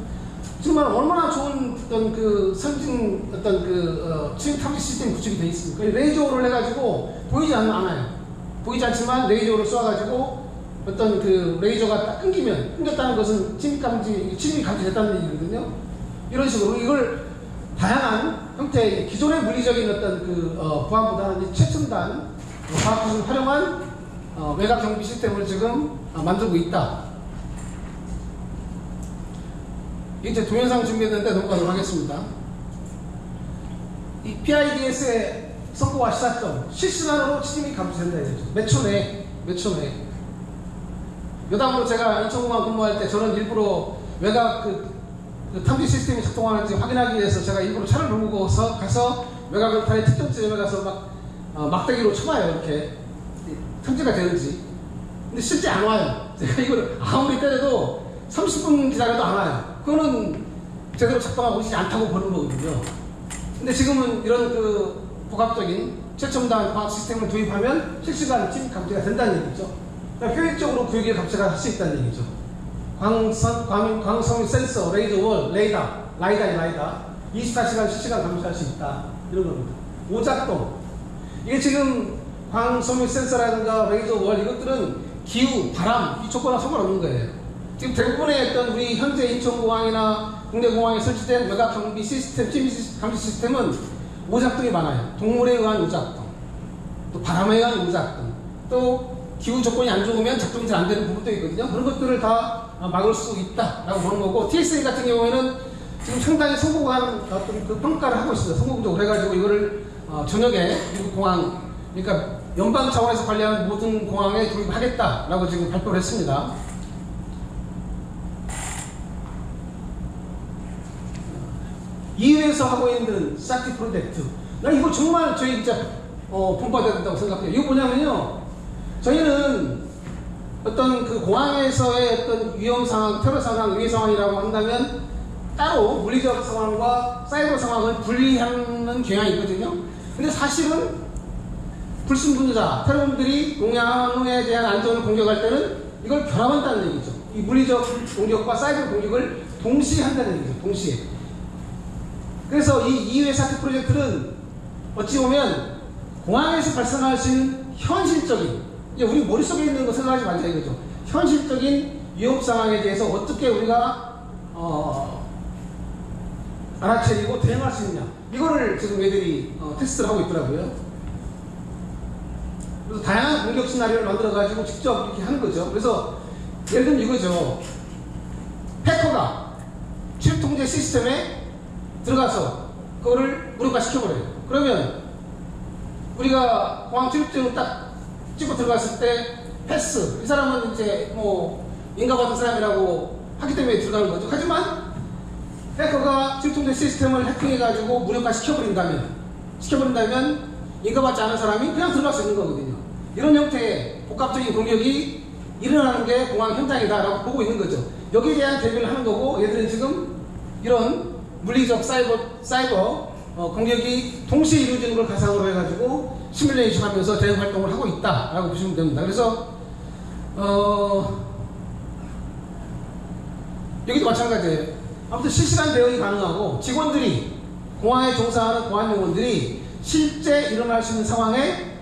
정말 얼마나 좋은 어떤 그 선진 어떤 그 추적 탐지 시스템 구축이 되어 있습니까? 레이저를 해가지고 보이지 않아요. 보이지 않지만 레이저를 쏘아가지고 어떤 그 레이저가 딱 끊겼다는 것은 침입 감지됐다는 얘기거든요. 이런 식으로 이걸 다양한 형태의 기존의 물리적인 어떤 그 보안보다는 최첨단 과학기술을 활용한 외곽 경비 시스템을 지금 만들고 있다. 이제 동영상 준비했는데 넘어가도록 하겠습니다. 이 PIDS의 성공과 시사점, 실시간으로 침입이 감지된다 이거죠. 몇 초 내에. 여담으로 제가 인천공항 근무할 때 저는 일부러 외곽 그 탐지 시스템이 작동하는지 확인하기 위해서 제가 일부러 차를 몰고서 가서 외곽을 타의 특정 지점에 가서 막대기로 쳐봐요. 이렇게 탐지가 되는지. 근데 실제 안 와요. 제가 이걸 아무리 때려도 30분 기다려도 안 와요. 그거는 제대로 작동하고 있지 않다고 보는 거거든요. 근데 지금은 이런 그 복합적인 최첨단 과학 시스템을 도입하면 실시간 침입 감지가 된다는 얘기죠. 그러니까 효율적으로 구역의 감시가 할 수 있다는 얘기죠. 광섬유 센서, 레이저 월, 라이다 24시간 실시간 감시할 수 있다. 이런 겁니다. 오작동. 이게 지금 광섬유 센서라든가 레이저 월 이것들은 기후, 바람 이 조건과 상관없는 거예요. 지금 대부분의 어떤 우리 현재 인천공항이나 국내공항에 설치된 외곽 경비 시스템, 침입 감시 시스템은 오작동이 많아요. 동물에 의한 오작동, 또 바람에 의한 오작동, 또 기후 조건이 안 좋으면 작동이 잘 안 되는 부분도 있거든요. 그런 것들을 다 막을 수 있다라고 보는 거고, TSA 같은 경우에는 지금 상당히 성공한 어떤 그 평가를 하고 있습니다. 성공적으로 해가지고 이거를 저녁에 미국 공항, 그러니까 연방 차원에서 관리하는 모든 공항에 도입하겠다라고 지금 발표를 했습니다. EU에서 하고 있는 사티 프로젝트. 나 이거 정말 저희 진짜 본받아야 된다고 생각해요. 이거 뭐냐면요. 저희는 어떤 그 공항에서의 어떤 위험 상황, 테러 상황, 위해 상황이라고 한다면 따로 물리적 상황과 사이버 상황을 분리하는 경향이 있거든요. 근데 사실은 불순분자, 테러범들이 공항에 대한 안전을 공격할 때는 이걸 결합한다는 얘기죠. 이 물리적 공격과 사이버 공격을 동시에 한다는 얘기죠. 동시에. 그래서 이 EU의 사티 프로젝트는 어찌 보면 공항에서 발생할 수 있는 현실적인, 이제 우리 머릿속에 있는 거 생각하지 말자 이거죠. 현실적인 위험 상황에 대해서 어떻게 우리가 알아채리고 대응할 수 있느냐, 이거를 지금 얘들이 테스트를 하고 있더라고요. 그래서 다양한 공격 시나리오를 만들어 가지고 직접 이렇게 하는 거죠. 그래서 예를 들면 이거죠. 해커가 출입 통제 시스템에 들어가서 그거를 무력화 시켜버려요. 그러면 우리가 공항 출입증을 딱 찍고 들어갔을 때 패스, 이 사람은 이제 뭐 인가받은 사람이라고 하기 때문에 들어가는 거죠. 하지만 해커가 출입통제 시스템을 해킹해가지고 무력화 시켜버린다면 인가받지 않은 사람이 그냥 들어갈 수 있는 거거든요. 이런 형태의 복합적인 공격이 일어나는 게 공항 현장이다라고 보고 있는 거죠. 여기에 대한 대비를 하는 거고, 얘들은 지금 이런 물리적 사이버 공격이 동시에 이루어지는 걸 가상으로 해가지고 시뮬레이션 하면서 대응 활동을 하고 있다라고 보시면 됩니다. 그래서 여기도 마찬가지예요. 아무튼 실시간 대응이 가능하고 직원들이, 공항에 종사하는 보안 요원들이 실제 일어날 수 있는 상황에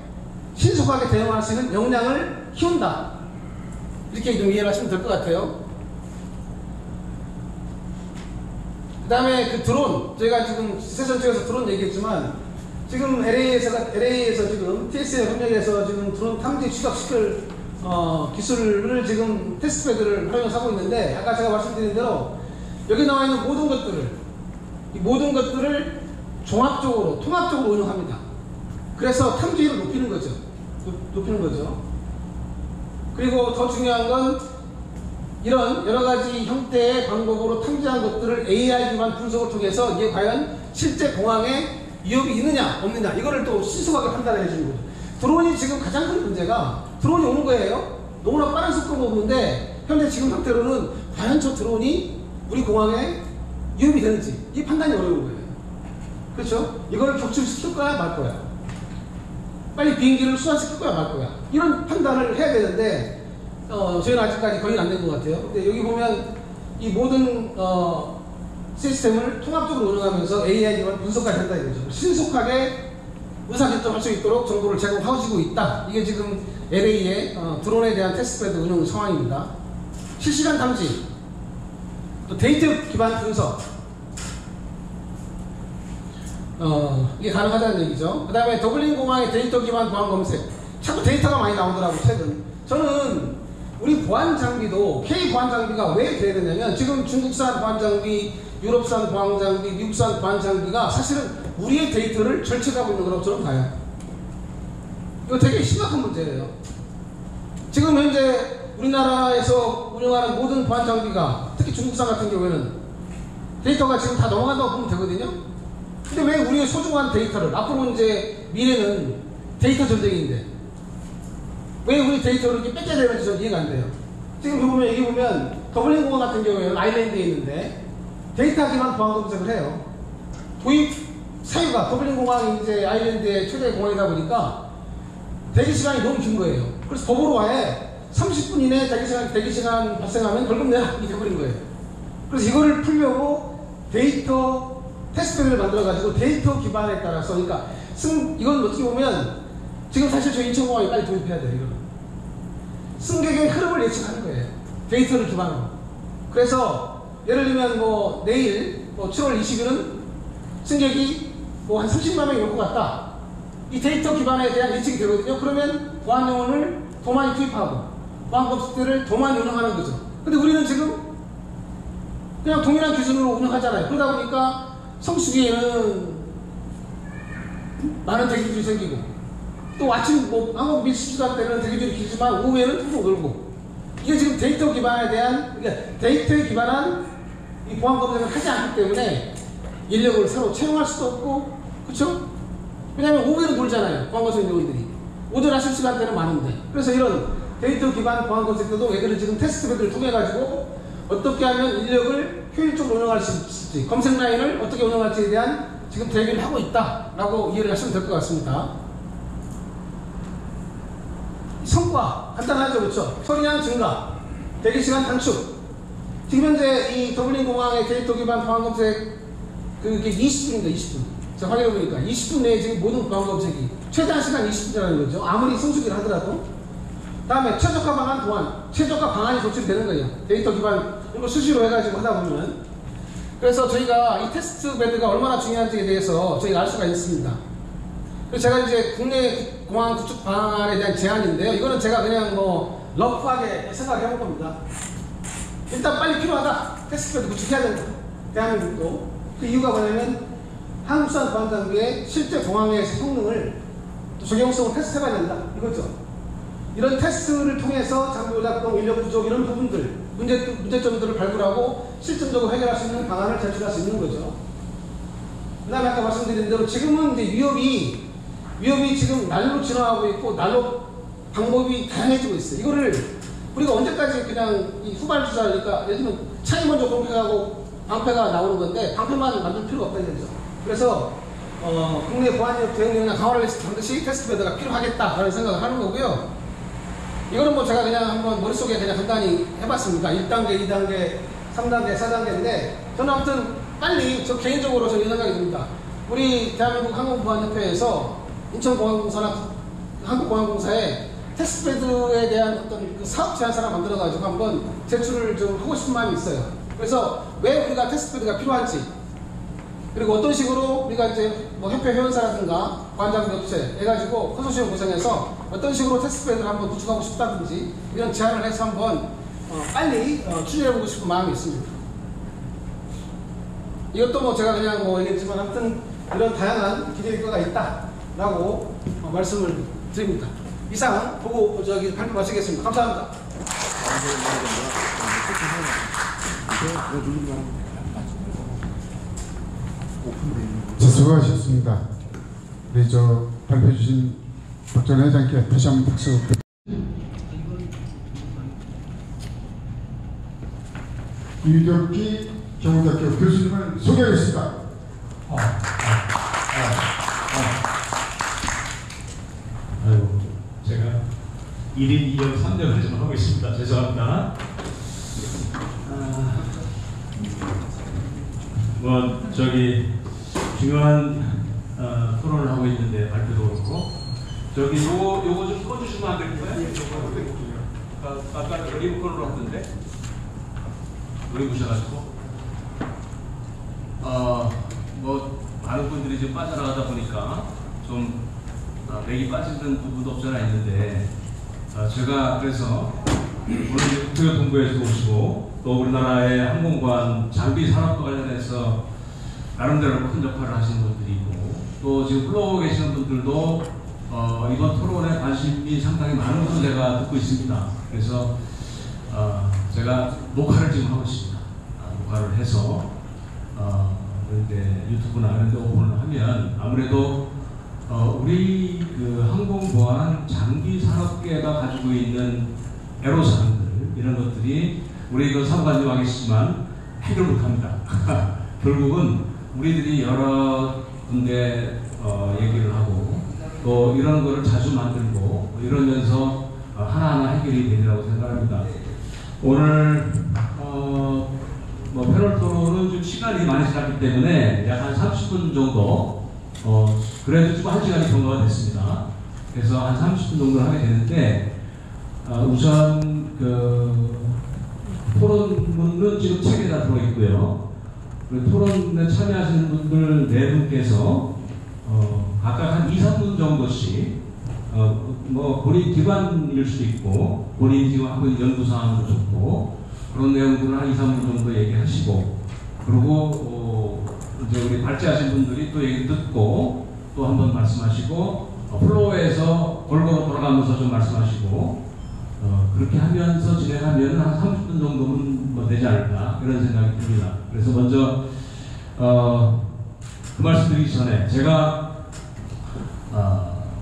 신속하게 대응할 수 있는 역량을 키운다. 이렇게 좀 이해를 하시면 될 것 같아요. 그 다음에 그 드론, 저희가 지금 세션 쪽에서 드론 얘기했지만, 지금 LA에서 지금 TSA 협력에서 지금 드론 탐지 추적시킬 기술을 지금 테스트베드를 활용해서 하고 있는데, 아까 제가 말씀드린 대로 여기 나와 있는 모든 것들을 종합적으로, 통합적으로 운영합니다. 그래서 탐지율을 높이는 거죠. 그리고 더 중요한 건 이런 여러 가지 형태의 방법으로 탐지한 것들을 AI 기반 분석을 통해서 이게 과연 실제 공항에 위협이 있느냐 없느냐, 이거를 또 신속하게 판단해 주는 거죠. 드론이 지금 가장 큰 문제가, 드론이 오는 거예요. 너무나 빠른 속도로 오는데 현재 지금 상태로는 과연 저 드론이 우리 공항에 위협이 되는지 이 판단이 어려운 거예요. 그렇죠? 이걸 격추시킬 거야 말 거야. 빨리 비행기를 수완시킬 거야 말 거야. 이런 판단을 해야 되는데 저희는 아직까지 거의 안 된 것 같아요. 근데 여기 보면 이 모든 시스템을 통합적으로 운영하면서 AI 기반 분석까지 한다 이거죠. 신속하게 의사결정할 수 있도록 정보를 제공하고 있다. 이게 지금 LA의 드론에 대한 테스트베드 운영 상황입니다. 실시간 탐지, 또 데이터 기반 분석, 이게 가능하다는 얘기죠. 그 다음에 더블린 공항의 데이터 기반 보안 검색. 자꾸 데이터가 많이 나오더라고 최근. 저는 우리 보안 장비도 K 보안 장비가 왜 돼야 되냐면 지금 중국산 보안 장비, 유럽산 보안 장비, 미국산 보안 장비가 사실은 우리의 데이터를 절취하고 있는 거라고 저는 봐요. 이거 되게 심각한 문제예요. 지금 현재 우리나라에서 운영하는 모든 보안 장비가 특히 중국산 같은 경우에는 데이터가 지금 다 넘어간다고 보면 되거든요. 근데 왜 우리의 소중한 데이터를, 앞으로 이제 미래는 데이터 전쟁인데 왜 우리 데이터를 이렇게 뺏겨야 되는지 저는 이해가 안 돼요. 지금 보면 여기 보면 더블린 공항 같은 경우에는 아일랜드에 있는데 데이터 기반 보안 검색을 해요. 도입 사유가 더블린 공항이 이제 아일랜드의 최대 공항이다 보니까 대기 시간이 너무 긴 거예요. 그래서 법으로 아예 30분 이내 대기 시간 발생하면 벌금 내라 이렇게 돼버린 거예요. 그래서 이거를 풀려고 데이터 테스트를 만들어가지고 데이터 기반에 따라서, 그러니까 이건 어떻게 보면 지금 사실 저희 인천공항에 빨리 도입해야 돼요. 이거는 승객의 흐름을 예측하는 거예요. 데이터를 기반으로. 그래서 예를 들면 뭐 내일 7월 20일은 승객이 한 30만 명이 올 것 같다. 이 데이터 기반에 대한 예측이 되거든요. 그러면 보안 요원을 더 많이 투입하고 보안 검색대를 더 많이 운영하는 거죠. 근데 우리는 지금 그냥 동일한 기준으로 운영하잖아요. 그러다 보니까 성수기에는 많은 대기줄이 생기고, 또 아침 한국 밀수시간 때는 대기줄이 길지만 오후에는 툭툭 늘고, 이게 지금 데이터 기반에 대한, 그러니까 데이터에 기반한 이 보안 검색을 하지 않기 때문에 인력을 새로 채용할 수도 없고, 그렇죠? 왜냐하면 오후에는 돌잖아요. 보안 검색 요원들이 오전 하실 시간대는 많은데. 그래서 이런 데이터 기반 보안 검색도 얘들을 지금 테스트베드를 통해 가지고 어떻게 하면 인력을 효율적으로 운영할 수 있을지, 검색 라인을 어떻게 운영할지에 대한 지금 대비를 하고 있다라고 이해를 하시면 될 것 같습니다. 성과 간단하죠, 그렇죠? 소리량 증가, 대기시간 단축. 지금 현재 이 더블린 공항의 데이터 기반 보안 검색 그게 20분입니다. 20분. 제가 확인해 보니까 20분 내에 지금 모든 보안 검색이 최대한 시간 20분이라는 거죠. 아무리 성수기를 하더라도. 다음에 최적화 방안 보안, 최적화 방안이 도출되는 거예요. 데이터 기반 이거 수시로 해가지고 하다 보면. 그래서 저희가 이 테스트 베드가 얼마나 중요한지에 대해서 저희가 알 수가 있습니다. 그래서 제가 이제 국내 공항 구축 방안에 대한 제안인데요. 이거는 제가 그냥 러프하게 생각해 본 겁니다. 일단 빨리 필요하다. 테스트 베드 구축해야 된다. 대한민국도. 그 이유가 뭐냐면 한국산 보안 장비의 실제 공항의 성능을 또 적용성을 테스트해봐야 된다. 이거죠. 이런 테스트를 통해서 장비 오작동, 인력 부족 이런 부분들, 문제점들을 발굴하고 실질적으로 해결할 수 있는 방안을 제출할 수 있는 거죠. 그 다음에 아까 말씀드린 대로 지금은 이제 위협이 지금 날로 진화하고 있고 날로 방법이 다양해지고 있어요. 이거를 우리가 언제까지 그냥 이 후발주자니까 예를 들면 차이 먼저 공격하고 방패가 나오는 건데 방패만 만들 필요가 없다 이거죠. 그래서 국내 보안력 대응력이나 강화를 위해서 반드시 테스트베드가 필요하겠다라는 생각을 하는 거고요. 이거는 제가 그냥 한번 머릿속에 그냥 간단히 해봤습니다. 1단계, 2단계, 3단계, 4단계인데 저는 아무튼 빨리 저 개인적으로 저는 생각이 듭니다. 우리 대한민국 항공보안협회에서 인천공항공사나 한국공항공사에 테스트베드에 대한 어떤 그 사업 제안서를 만들어가지고 한번 제출을 좀 하고 싶은 마음이 있어요. 그래서 왜 우리가 테스트베드가 필요한지, 그리고 어떤 식으로 우리가 이제 협회 회원사라든가 보안장비 업체 해가지고 컨소시엄 구성해서 어떤 식으로 테스트베드를 한번 구축하고 싶다든지 이런 제안을 해서 한번 빨리 추진해보고 싶은 마음이 있습니다. 이것도 제가 그냥 얘기했지만 아무튼 이런 다양한 기대 효과가 있다라고 말씀을 드립니다. 이상 보고 발표 마치겠습니다. 감사합니다. 자, 수고하셨습니다. 우리 발표해 주신 박 전 회장께 다시 한번 박수. 유경기 경북대학교 교수님을 소개하겠습니다. 아이고, 제가 1인 2역 3역을 좀 하고 있습니다. 죄송합니다. 중요한 토론을 하고 있는데 발표도 그렇고 요거 좀 꺼주시면 안 될까요? 아까 리모컨으로 하던데 노리부셔가지고 많은 분들이 지금 빠져나가다 보니까 좀 맥이 빠지는 부분도 없잖아 있는데 제가 그래서 오늘 국토교통부에서 오시고 또 우리나라의 항공관 장비 산업과 관련해서 나름대로 큰 역할을 하시는 분들이 있고 또 지금 플로어 계시는 분들도 이번 토론에 관심이 상당히 많은 것으로 제가 듣고 있습니다. 그래서 제가 녹화를 지금 하고 있습니다. 녹화를 해서 그런데 유튜브나 이런 데 오픈을 하면 아무래도 우리 그 항공보안 장비 산업계가 가지고 있는 애로사항들 이런 것들이 우리 그 사무관님 와 계시지만 해결 못합니다. 결국은 우리들이 여러 군데 얘기를 하고 또 이런 거를 자주 만들고 이러면서 하나하나 해결이 되리라고 생각합니다. 오늘 패널 토론은 좀 시간이 많이 지났기 때문에 약 한 30분 정도 그래도 좀 1시간이 경과가 됐습니다. 그래서 한 30분 정도를 하게 되는데 우선 그 토론문은 지금 책에 다 들어있고요. 토론에 참여하시는 분들 4분께서 각각 한 2-3분 정도씩 본인 기관일 수도 있고 본인 지금 하고 있는 연구사항도 좋고 그런 내용들을 한 2-3분 정도 얘기하시고 그리고 이제 우리 발제하신 분들이 또 얘기 듣고 또 한번 말씀하시고 플로어에서 골고루 돌아가면서 좀 말씀하시고 그렇게 하면서 진행하면 한 30분 정도는 되지 않을까 이런 생각이 듭니다. 그래서 먼저 그 말씀 드리기 전에 제가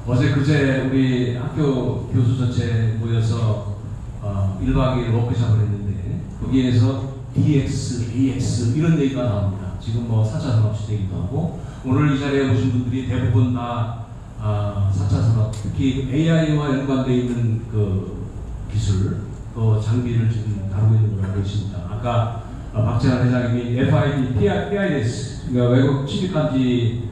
어제 그제 우리 학교 교수 전체 모여서 1박 2일 워크숍을 했는데 거기에서 DX, AX 이런 얘기가 나옵니다. 지금 4차 산업 시대이기도 하고 오늘 이 자리에 오신 분들이 대부분 다 4차 산업 특히 AI와 연관되어 있는 그 기술 또 장비를 지금 다루고 있는 걸로 알고 있습니다. 아까 박재환 회장님이 FID, PIDS 그러니까 외국 침입감지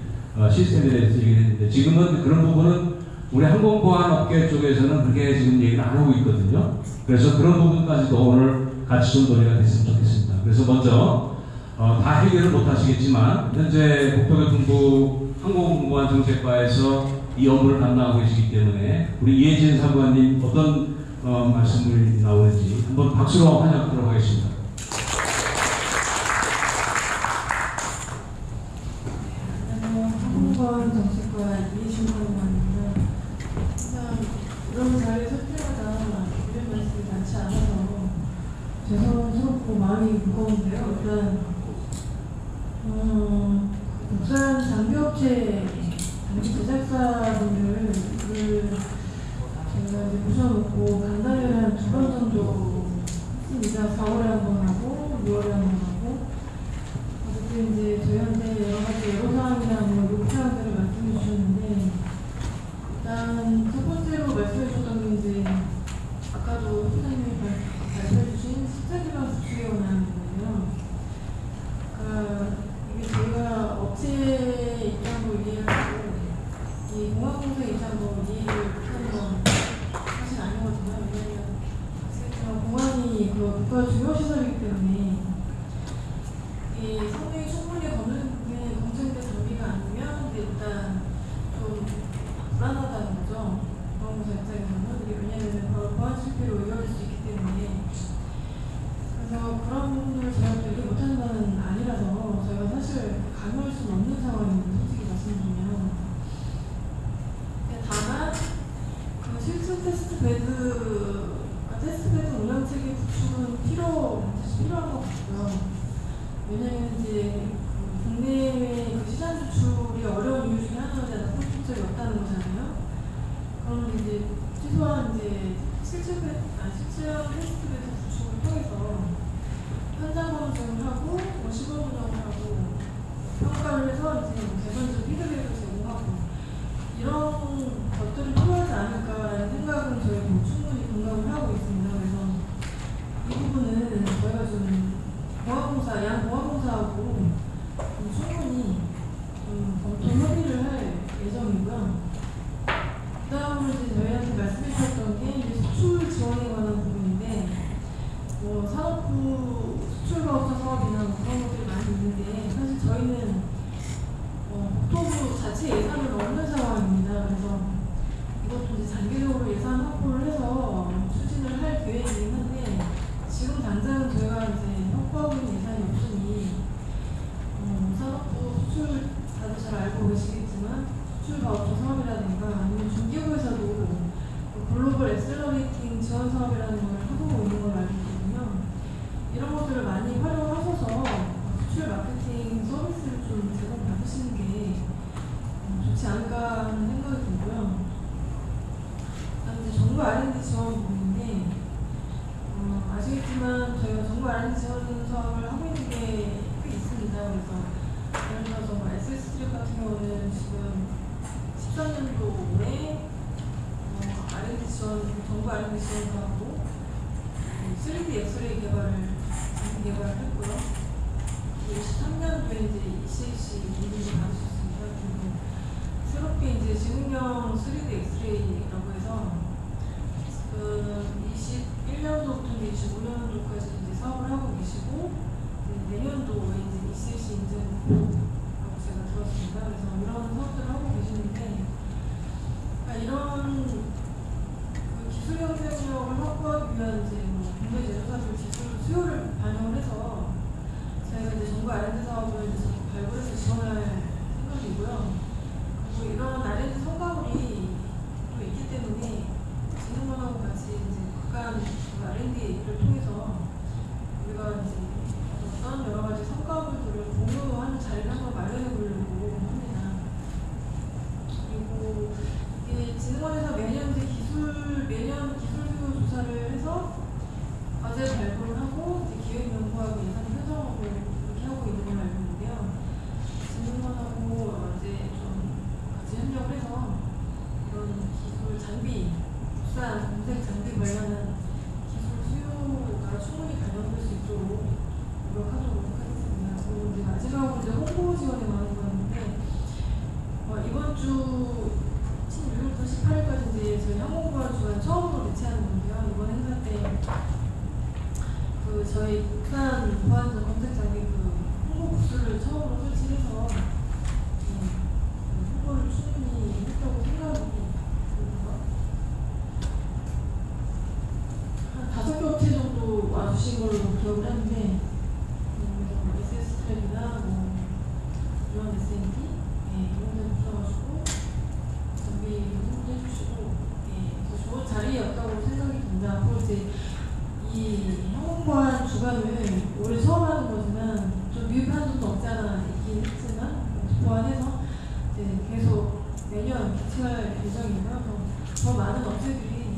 시스템에 대해서 얘기를 했는데 지금은 그런 부분은 우리 항공보안업계 쪽에서는 그렇게 지금 얘기를 안 하고 있거든요. 그래서 그런 부분까지도 오늘 같이 좀 논의가 됐으면 좋겠습니다. 그래서 먼저 다 해결을 못 하시겠지만 현재 국토교통부 항공보안정책과에서 이 업무를 담당하고 계시기 때문에 우리 이혜진 사무관님 어떤 말씀을 나오는지 한번 박수로 환영하도록 하겠습니다. 항공보안 정책과 이해준 사무관입니다. 항상 이런 자리에 설 때마다 이런 말씀이 많지 않아서 죄송스럽고 마음이 무거운데요. 일단 국산 장비업체 장비 제작사분들을 제가 이제 모셔놓고 간단히 한 2번 정도 했습니다. 4월에 한 번 하고 6월에 한 번 하고 그때 이제 저희한테 여러 가지 애로사항이나 요구사항들을 말씀해 주셨는데 일단 첫 번째로 말씀해 주셨던 게 이제 아까도 회장님이 말씀해 주신 숫자기반 수출에 관한 거예요. 그러니까 이게 저희가 업체 입장으로 이해를 하고 이 공항공사 입장으로 이해를 하는 건 사실 아니거든요. 왜냐하면 아시겠지만 공항이 그 국가 중요시설이기 때문에 이 성능이 충분히 검증된 장비가 아니면 일단 좀 불안하다는 거죠. 공항공사 입장에서는 이게 왜냐하면 바로 보안 실패로 이어질 수 있기 때문에 그래서 그런 부분을 제가 되게 못하는 건 아니라서 저희가 사실 강요할 수는 없는 상황입니다. 솔직히 말씀드리면 다만 그 실증 테스트베드 운영체계 구축은 사실 필요한 것 같고요. 왜냐하면 이제 국내외 그 시장 진출이 어려운 이유 중에 하나가 납품적이 없다는 거잖아요. 그럼 이제 최소한 이제 실증 테스트베드 구축을 통해서 현장 검증을 하고 시범 운영을 하고 평가를 해서 이제 개선적 피드백을 제공하고 이런 것들이 필요하지 않을까 좀 보안공사, 양보안공사하고 충분히 검토 협의를 할 예정이고요. 그 다음으로 이제 저희한테 말씀해 주셨던 게 이제 수출 지원에 관한 부분인데, 산업부 수출가업자 사업이나 그런 것들이 많이 있는데, 사실 저희는 국토부 자체 예산은 없는 상황입니다. 그래서 이것도 이제 장기적으로 예산 확보를 해서 추진을 할 계획이긴 한데, 지금 당장은 저희가 이제 확보하고 있는 예산이 없으니, 산업부 수출 다들 잘 알고 계시겠지만 수출가업자 사업이라든가 아니면 중기부에서도 글로벌 엑셀러레이팅 지원 사업이라는 걸 하고 있는 걸 알고 있거든요. 이런 것들을 많이 활용하셔서 수출 마케팅 서비스를 좀 제공받으시는 게 좋지 않을까 하는 생각이 들고요. 그다음에 이제 정부 R&D 지원 부분인데, 아시겠지만 저희가 정부 R&D 지원 사업을 하고 있는 게 꽤 있습니다. 그래서 예를 들어서 SS트랙 같은 경우는 지금 13년도에 R&D 지원, 정부 R&D 지원 사업으로 3D 엑스레이 개발을 했고요. 23년도에 이제 ECC 기준을 받으셨습니다. 그리고 새롭게 이제 지능형 3D 엑스레이라고 해서 21년도부터 25년도까지 이제 사업을 하고 계시고, 내년도에 이제 ECC 인증라고 제가 들었습니다. 그래서 이런 사업들을 하고 계시는데, 이런 기술 경쟁력을 확보하기 위한 이제 국내 제조사들 기술 수요를 반영을 해서 저희가 이제 정부 R&D 사업을 이제 발굴해서 지원할 생각이고요. 그리고 이런 R&D 성과물이 또 있기 때문에 진흥원하고 같이 이제 각각 R&D를 통해서 우리가 이제 어떤 여러 가지 성과물들을 공유하는 자리를 한번 마련해 보려고 합니다. 그리고 이게 진흥원에서 매년 이제 매년 기술 수요 조사를 해서 과제 발굴을 하고 이제 기획 연구하고 예산 편성하고 이렇게 하고 있는 걸 알고 있는데요. 진흥원하고 이제 좀 같이 협력을 해서 이런 기술 장비, 국산 검색 장비 관련한 기술 수요가 충분히 반영될 수 있도록 노력하도록 하겠습니다. 그리고 이제 마지막으로 이제 홍보 지원에 관한 거였는데, 이번 주 16일부터 18일까지 이제 저희 항공보안 주간 처음으로 개최하는 건데요. 이번 행사 때 저희 국산 보안전 검색 장비 홍보 부스를 처음으로 설치해서 홍보를 충분히 했다고 생각이 듭니다. 한 5개 업체 정도 와주신 걸로 기억을 하는데, SS트랙이나 이런 S&P 이런 데 오셔가지고 장비 홍보해주시고, 그래서 좋은 자리였다고 생각이 듭니다. 그리고 이제 이 항공보안 주간을 올해 처음 하는 거지만 좀 미흡한 점도 없지 않아 있긴 했지만 보완해서 이제 계속 매년 개최할 예정이고요. 더 많은 업체들이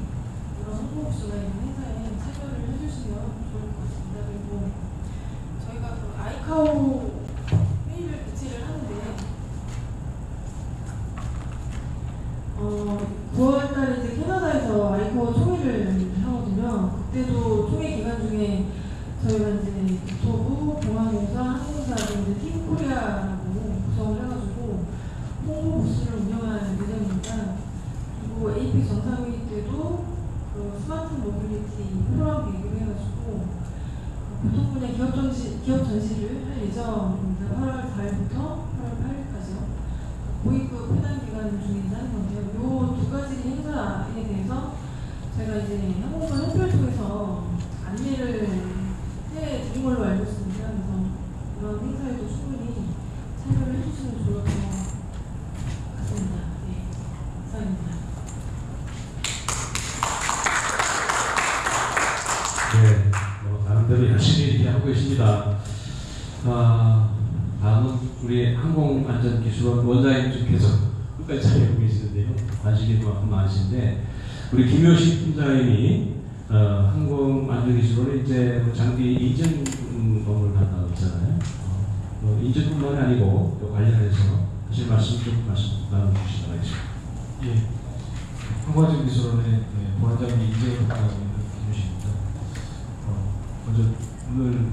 이런 홍보부스가 있는 행사에 참여를 해주시면 좋을 것 같습니다. 그리고 저희가 아이카오 회의를 개최를 하는데, 9월달에 이제 캐나다에서 아이카오 총회를 하거든요. 그때도 총회 기간 중에 저희가 이제 국토부, 공항공사, 항공사 이제 팀 코리아라고 구성을 해가지고 홍보 부스를 운영할 예정입니다. 그리고 APEC 정상회의 때도 스마트 모빌리티 포럼 계획을 해가지고 교통 분야 기업 전시를 할 예정입니다. 8월 4일부터 8월 8일까지요. 고위급 회담 기간 중에 하는 건데요. 이 두 가지 행사에 대해서 제가 이제 항공보안 협회를 통해서 안내를 해드린 걸로 알고 있습니다. 그래서 이런 행사에도 충분히 참여를 해주시면 좋을 것 같습니다. 네, 감사합니다. 네, 나름대로 열심히 이렇게 하고 계십니다. 다음은 우리 항공안전기술원 원장님 좀 계속 끝까지 참여하고 계시는데요. 관심이 그만큼 많으신데, 우리 김효식 팀장님이 항공안전기술원에 이제 장비 인증검을 한다고 했잖아요. 인증뿐만이 아니고 관련해서 하실 말씀 좀 나눠주시기 바랍니다. 예, 항공안전기술원의 보안장비 인증을 하고 있는 김효식입니다. 먼저 오늘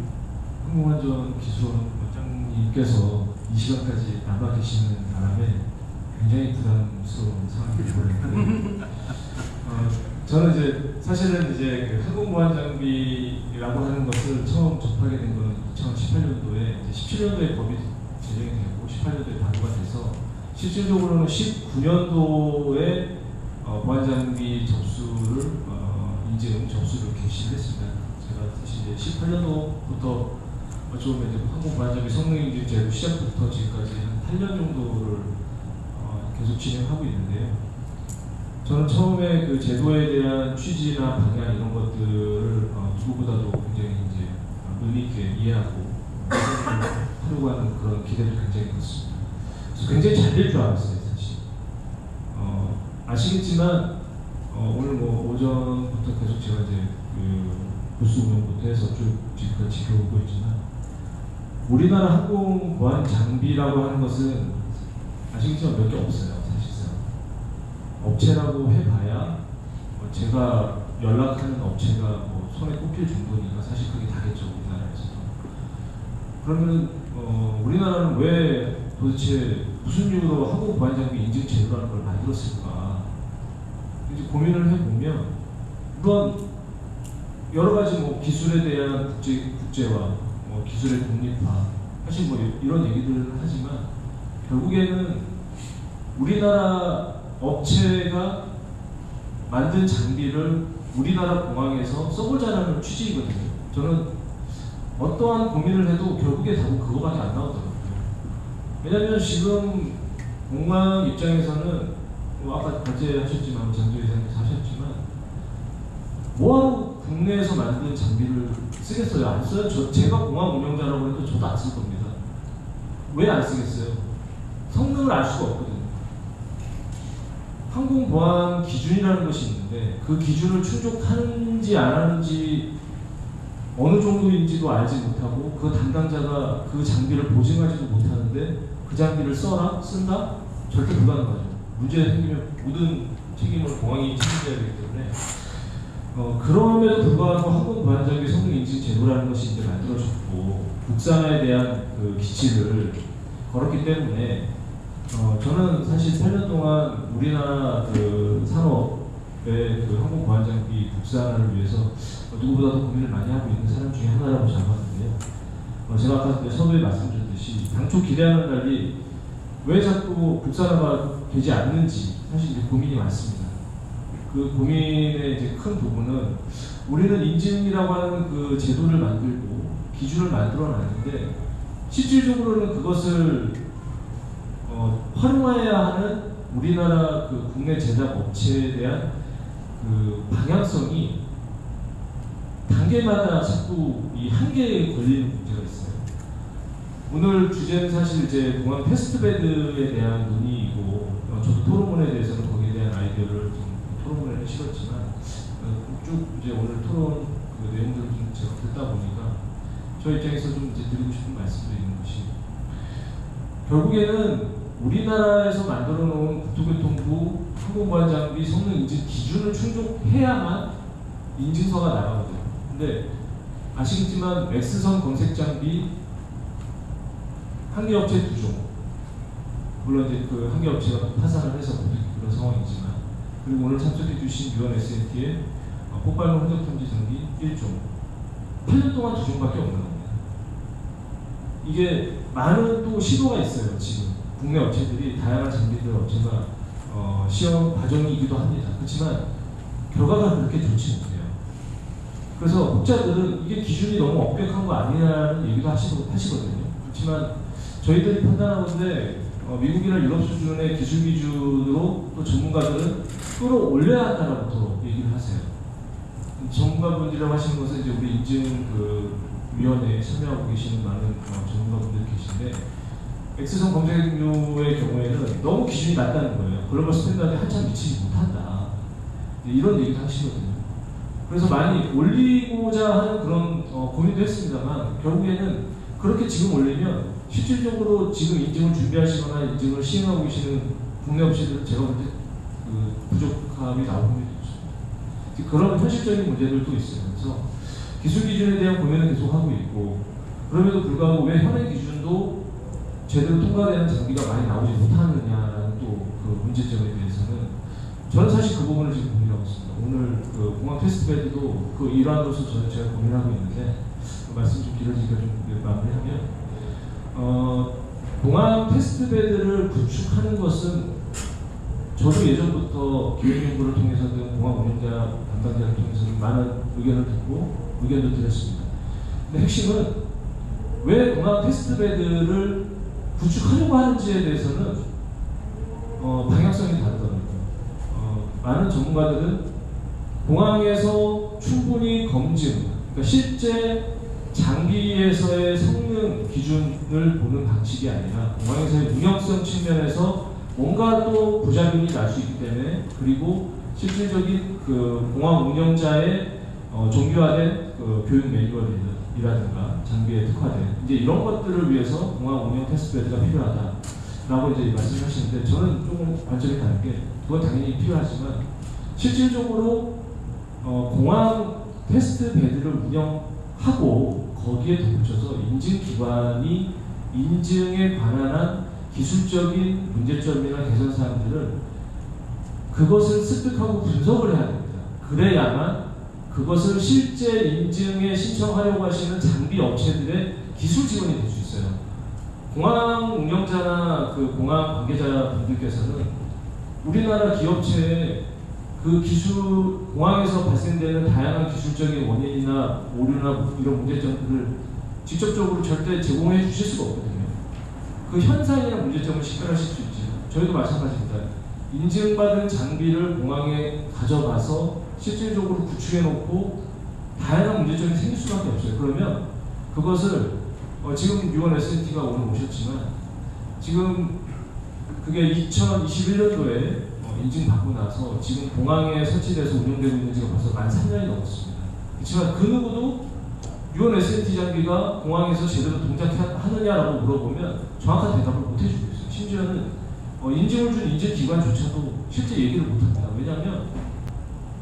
항공안전기술원장님께서 이 시간까지 남아 계시는 바람에 굉장히 부담스러운 상황이 되어있는데 저는 이제 사실은 이제 그 항공보안장비라고 하는 것을 처음 접하게 된 건 2018년도에 17년도에 법이 제정이 되고 18년도에 발효가 돼서 실질적으로는 19년도에 보안장비 접수를 인증 접수를 개시를 했습니다. 제가 사실 이제 18년도부터 좀 이제 항공보안장비 성능인증 제도 시작부터 지금까지 한 8년 정도를 계속 진행하고 있는데요. 저는 처음에 그 제도에 대한 취지나 방향 이런 것들을 누구보다도 굉장히 이제 의미 있게 이해하고 하려고 하는 그런 기대도 굉장히 컸습니다. 그래서 굉장히 잘 될 줄 알았어요, 사실. 아시겠지만 오늘 뭐 오전부터 계속 제가 이제 그 부스 운영부터 해서 쭉 지금까지 지켜오고 있지만 우리나라 항공 보안 장비라고 하는 것은 아시겠지만 몇 개 없어요, 사실상. 업체라고 해봐야 제가 연락하는 업체가 뭐 손에 꼽힐 정도니까 사실 그게 다겠죠, 우리나라에서도. 그러면은 우리나라는 왜 도대체 무슨 이유로 항공 보안 장비 인증 제도라는 걸 만들었을까? 이제 고민을 해보면 물론 여러 가지 뭐 기술에 대한 국제화, 뭐 기술의 독립화, 사실 뭐 이런 얘기들을 하지만 결국에는 우리나라 업체가 만든 장비를 우리나라 공항에서 써보자는 취지이거든요. 저는 어떠한 고민을 해도 결국에 답은 그거밖에 안 나오더라고요. 왜냐하면 지금 공항 입장에서는 뭐 아까 발제하셨지만 장조 이사님께서 하셨지만 뭐하러 국내에서 만든 장비를 쓰겠어요? 안 써요? 제가 공항 운영자라고 해도 저도 안 쓸 겁니다. 왜 안 쓰겠어요? 성능을 알 수가 없거든요. 항공보안 기준이라는 것이 있는데 그 기준을 충족하는지 안 하는지 어느 정도인지도 알지 못하고 그 담당자가 그 장비를 보증하지도 못하는데 그 장비를 써라? 쓴다? 절대 불가능하죠. 문제 생기면 모든 책임을 공항이 책임져야 되기 때문에 그럼에도 불구하고 항공보안장비 성능인증 제도라는 것이 이제 만들어졌고 국산화에 대한 그 기치를 걸었기 때문에 저는 사실 8년 동안 우리나라 그 산업의 그 항공보안장비 국산화를 위해서 누구보다도 고민을 많이 하고 있는 사람 중에 하나라고 생각하는데요. 제가 아까 서두에 말씀드렸듯이 당초 기대하는 달리 왜 자꾸 국산화가 되지 않는지 사실 이제 고민이 많습니다. 그 고민의 이제 큰 부분은 우리는 인증이라고 하는 그 제도를 만들고 기준을 만들어 놨는데 실질적으로는 그것을 활용해야 하는 우리나라 그 국내 제작 업체에 대한 그 방향성이 단계마다 자꾸 이 한계에 걸리는 문제가 있어요. 오늘 주제는 사실 이제 공항 테스트베드에 대한 논의이고 저도 토론문에 대해서는 거기에 대한 아이디어를 좀 토론문에 실었지만 쭉 이제 오늘 토론 그 내용들을 좀 제가 듣다 보니까 저 입장에서 좀 이제 드리고 싶은 말씀도 있는 것이 결국에는 우리나라에서 만들어 놓은 국토교통부 항공보안장비 성능인증 기준을 충족해야만 인증서가 나가거든요. 근데 아시겠지만 X선 검색장비 한 개 업체 2종, 물론 이제 그 한 개 업체가 파산을 해서 그런 상황이지만, 그리고 오늘 참석해 주신 유원 SNT의 폭발물 흔적 탐지 장비 1종, 8년 동안 2종밖에 없는 겁니다. 이게 많은 또 시도가 있어요. 지금 국내 업체들이 다양한 장비들 업체가 시험 과정이기도 합니다. 그렇지만 결과가 그렇게 좋지 못해요. 그래서 혹자들은 이게 기준이 너무 엄격한 거 아니냐는 얘기도 하시거든요. 그렇지만 저희들이 판단하는데 미국이나 유럽 수준의 기술 기준으로 또 전문가들은 끌어올려야 한다라고 얘기를 하세요. 전문가분들이라고 하시는 것은 이제 우리 인증 그 위원회에 참여하고 계시는 많은 전문가분들이 계신데 X선 검색료의 경우에는 너무 기준이 낮다는 거예요. 글로벌 스탠다드에 한참 미치지 못한다. 이런 얘기도 하시거든요. 그래서 많이 올리고자 하는 그런 고민도 했습니다만 결국에는 그렇게 지금 올리면 실질적으로 지금 인증을 준비하시거나 인증을 시행하고 계시는 국내 업체들은 제가 볼 때 그 부족함이 나올 확률이 있습니다. 그런 현실적인 문제들도 있어요. 그래서 기술 기준에 대한 고민은 계속 하고 있고, 그럼에도 불구하고 왜 현행 기준도 제대로 통과되는 장비가 많이 나오지 못하느냐라는 또 그 문제점에 대해서는 저는 사실 그 부분을 지금 고민하고 있습니다. 오늘 그 공항 테스트베드도 그 일환으로서 저는 제가 고민하고 있는데, 그 말씀 좀 길어지니까 좀 마무리하면, 공항 테스트베드를 구축하는 것은 저도 예전부터 기획연구를 통해서든 공항 운영자 담당자를 통해서는 많은 의견을 듣고 의견도 드렸습니다. 근데 핵심은 왜 공항 테스트베드를 구축하려고 하는지에 대해서는 방향성이 다르더라고요. 많은 전문가들은 공항에서 충분히 검증, 그러니까 실제 장비에서의 성능 기준을 보는 방식이 아니라 공항에서의 운영성 측면에서 뭔가 또 부작용이 날 수 있기 때문에, 그리고 실질적인 그 공항 운영자의 정교화된 그 교육 매뉴얼이라든가 장비에 특화된 이제 이런 것들을 위해서 공항 운영 테스트베드가 필요하다라고 이제 말씀하시는데, 저는 조금 관점이 다른 게, 그건 당연히 필요하지만 실질적으로 공항 테스트베드를 운영하고 거기에 덧붙여서 인증기관이 인증에 관한 기술적인 문제점이나 개선 사항들을 그것을 습득하고 분석을 해야 됩니다. 그래야만 그것을 실제 인증에 신청하려고 하시는 장비 업체들의 기술 지원이 될 수 있어요. 공항 운영자나 그 공항 관계자분들께서는 우리나라 기업체의 그 기술, 공항에서 발생되는 다양한 기술적인 원인이나 오류나 이런 문제점들을 직접적으로 절대 제공해 주실 수가 없거든요. 그 현상이나 문제점을 식별하실 수 있지만 저희도 마찬가지입니다. 인증받은 장비를 공항에 가져가서 실질적으로 구축해 놓고 다양한 문제점이 생길 수밖에 없어요. 그러면 그것을 지금 유원 SNT가 오늘 오셨지만 지금 그게 2021년도에 인증받고 나서 지금 공항에 설치돼서 운영되고 있는 지가 벌써 만 3년이 넘었습니다. 그렇지만 그 누구도 유원 SNT 장비가 공항에서 제대로 동작하느냐라고 물어보면 정확한 대답을 못 해주고 있어요. 심지어는 인증을 준 인증기관조차도 실제 얘기를 못합니다. 왜냐하면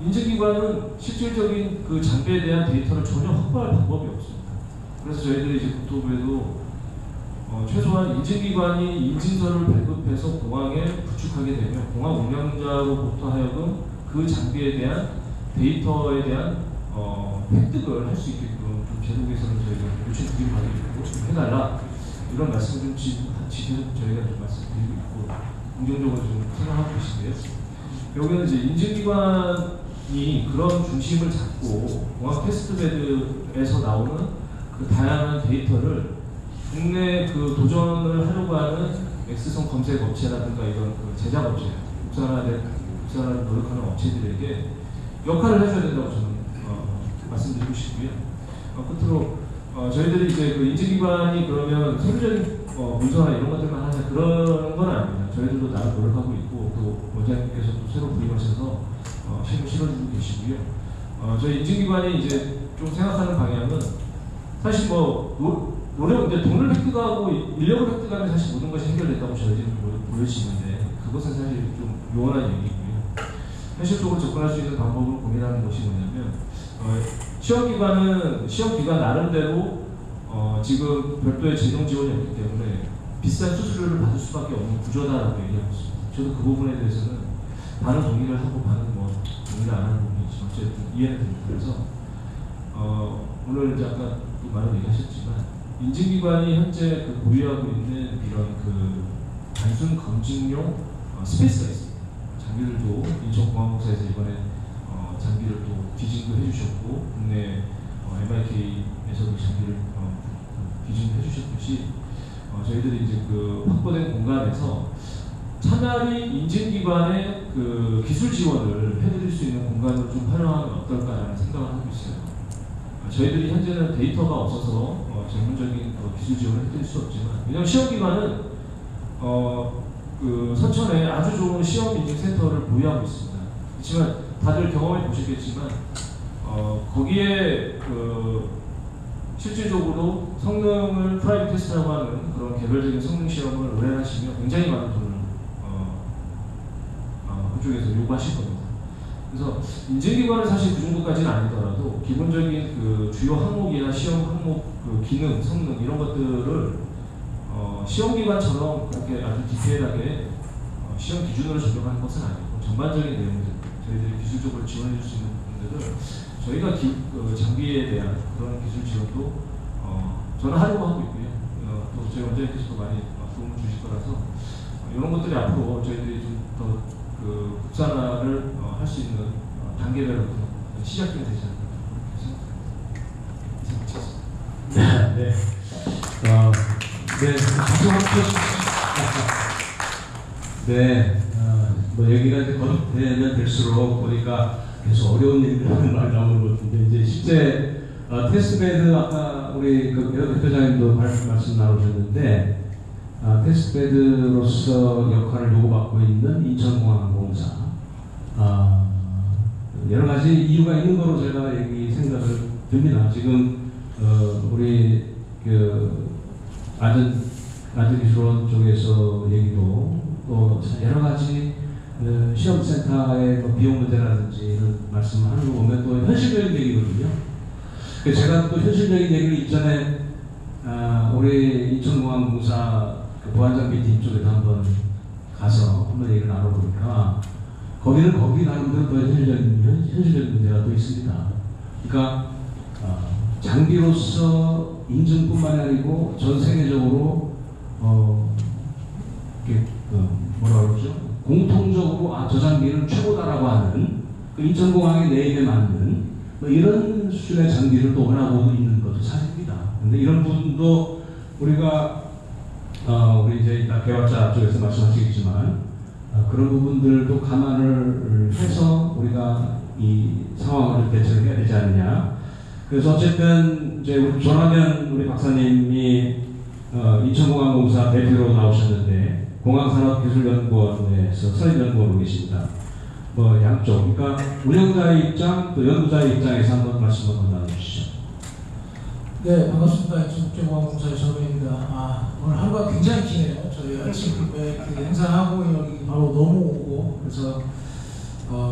인증기관은 실질적인 그 장비에 대한 데이터를 전혀 확보할 방법이 없습니다. 그래서 저희들이 이제 국토부에도 최소한 인증기관이 인증서를 발급해서 공항에 구축하게 되면 공항 운영자로부터 하여금 그 장비에 대한 데이터에 대한 획득을 할 수 있게끔 좀 제도 개선을 저희가 요청 드린 바도 있고 좀 해달라, 이런 말씀을 좀 지켜서 저희가 좀 말씀드리고 있고 긍정적으로 좀 생각하고 계신데요. 여기는 이제 인증기관이 그런 중심을 잡고 공항 테스트베드에서 나오는 그 다양한 데이터를 국내 그 도전을 하려고 하는 X선 검색 업체라든가 이런 그 제작 업체, 국산화를 노력하는 업체들에게 역할을 해줘야 된다고 저는 말씀드리고 싶고요. 끝으로 저희들이 이제 그 인증기관이 그러면 서류적인 문서나 이런 것들만 하냐 그런 건 아닙니다. 저희들도 나름 노력하고 있고 또 원장님께서도 새로 부임하셔서 힘을 실어주고 계시고요. 저희 인증기관이 이제 좀 생각하는 방향은 사실 이제 돈을 획득하고 인력을 획득하면 사실 모든 것이 해결됐다고 저희들은 보여지는데 그것은 사실 좀 요원한 얘기고요. 현실적으로 접근할 수 있는 방법을 고민하는 것이 뭐냐면 시험기관 나름대로 지금 별도의 재정 지원이 없기 때문에 비싼 수수료를 받을 수밖에 없는 구조다라고 얘기하고 있습니다. 저도 그 부분에 대해서는 반은 동의를 하고 반은 동의를 안 하는 부분이 있지만 어쨌든 이해는 됩니다. 그래서 오늘 이제 아까 또 많은 얘기하셨지만 인증기관이 현재 그 보유하고 있는 이런 그 단순 검증용 스페이스가 있습니다. 장비들도 인천공항공사에서 이번에 장비를 또 디징도 해주셨고 국내 MIK에서도 장비를 디징도 해주셨듯이 저희들이 이제 그 확보된 공간에서 차라리 인증기관의 그 기술 지원을 해드릴 수 있는 공간으로 좀 활용하면 어떨까라는 생각을 하고 있어요. 저희들이 현재는 데이터가 없어서 전문적인 기술 지원을 해드릴 수 없지만, 왜냐하면 시험기관은 그 선천에 아주 좋은 시험 인증 센터를 보유하고 있습니다. 그렇지만 다들 경험해 보시겠지만 거기에 그 실질적으로 성능을 프라이빗 테스트라고 하는 그런 개별적인 성능 시험을 의뢰하시면 굉장히 많은 돈을 그쪽에서 요구하실 겁니다. 그래서 인증기관은 사실 그 정도까지는 아니더라도 기본적인 그 주요 항목이나 시험 항목 그 기능, 성능 이런 것들을 시험기관처럼 그렇게 아주 디테일하게 시험 기준으로 적용하는 것은 아니고 전반적인 내용들 저희들이 기술적으로 지원해 줄 수 있는 부분들을 저희가 장비에 대한 그런 기술 지원도 저는 하려고 하고 있고요. 또 저희 원장님께서도 많이 도움을 주실 거라서 이런 것들이 앞으로 저희들이 좀 더 그 국산화를 할 수 있는 단계별로 시작이 되지 않을까 생각합니다. 네. 네. 뭐 얘기가 이제 거듭되면 될수록 보니까 계속 어려운 일들이 많이 나오는 것 같은데 이제 실제 테스트베드 아까 우리 그 대표장님도 말씀 나누셨는데 테스트베드로서 역할을 요구받고 있는 인천공항공사 여러 가지 이유가 있는 거로 제가 생각을 듭니다. 지금 우리 그 아전기술원 쪽에서 얘기도 또 여러 가지 시험센터의 비용 문제라든지 이런 말씀을 하는 거 보면 또 현실적인 얘기거든요. 제가 또 현실적인 얘기를 이전에 우리 인천공항공사 보안장비팀 쪽에도 한번 가서 한번 얘기를 나눠보니까 거기 나름대로 또 현실적인 문제가 또 있습니다. 그러니까 장비로서 인증뿐만이 아니고 전 세계적으로 뭐라 그러죠? 공통적으로 저 장비는 최고다라고 하는 그 인천공항의 네임에 맞는 뭐 이런 수준의 장비를 또 원하고 있는 것도 사실입니다. 근데 이런 부분도 우리가 우리 이제 이따 개발자 쪽에서 말씀하시겠지만 그런 부분들도 감안을 해서 우리가 이 상황을 대처를 해야 되지 않느냐. 그래서 어쨌든 이제 우리 전화면 우리 박사님이 인천공항공사 대표로 나오셨는데 공항산업기술연구원에서 선임연구원으로 계십니다. 뭐 양쪽, 그러니까 운영자의 입장 또 연구자의 입장에서 한번 말씀 한번 나눠주시죠. 네, 반갑습니다. 인천국제공항공사의 전우입니다. 오늘 하루가 굉장히 기네요. 저희 아침 그 행사하고 여기 바로 넘어오고 그래서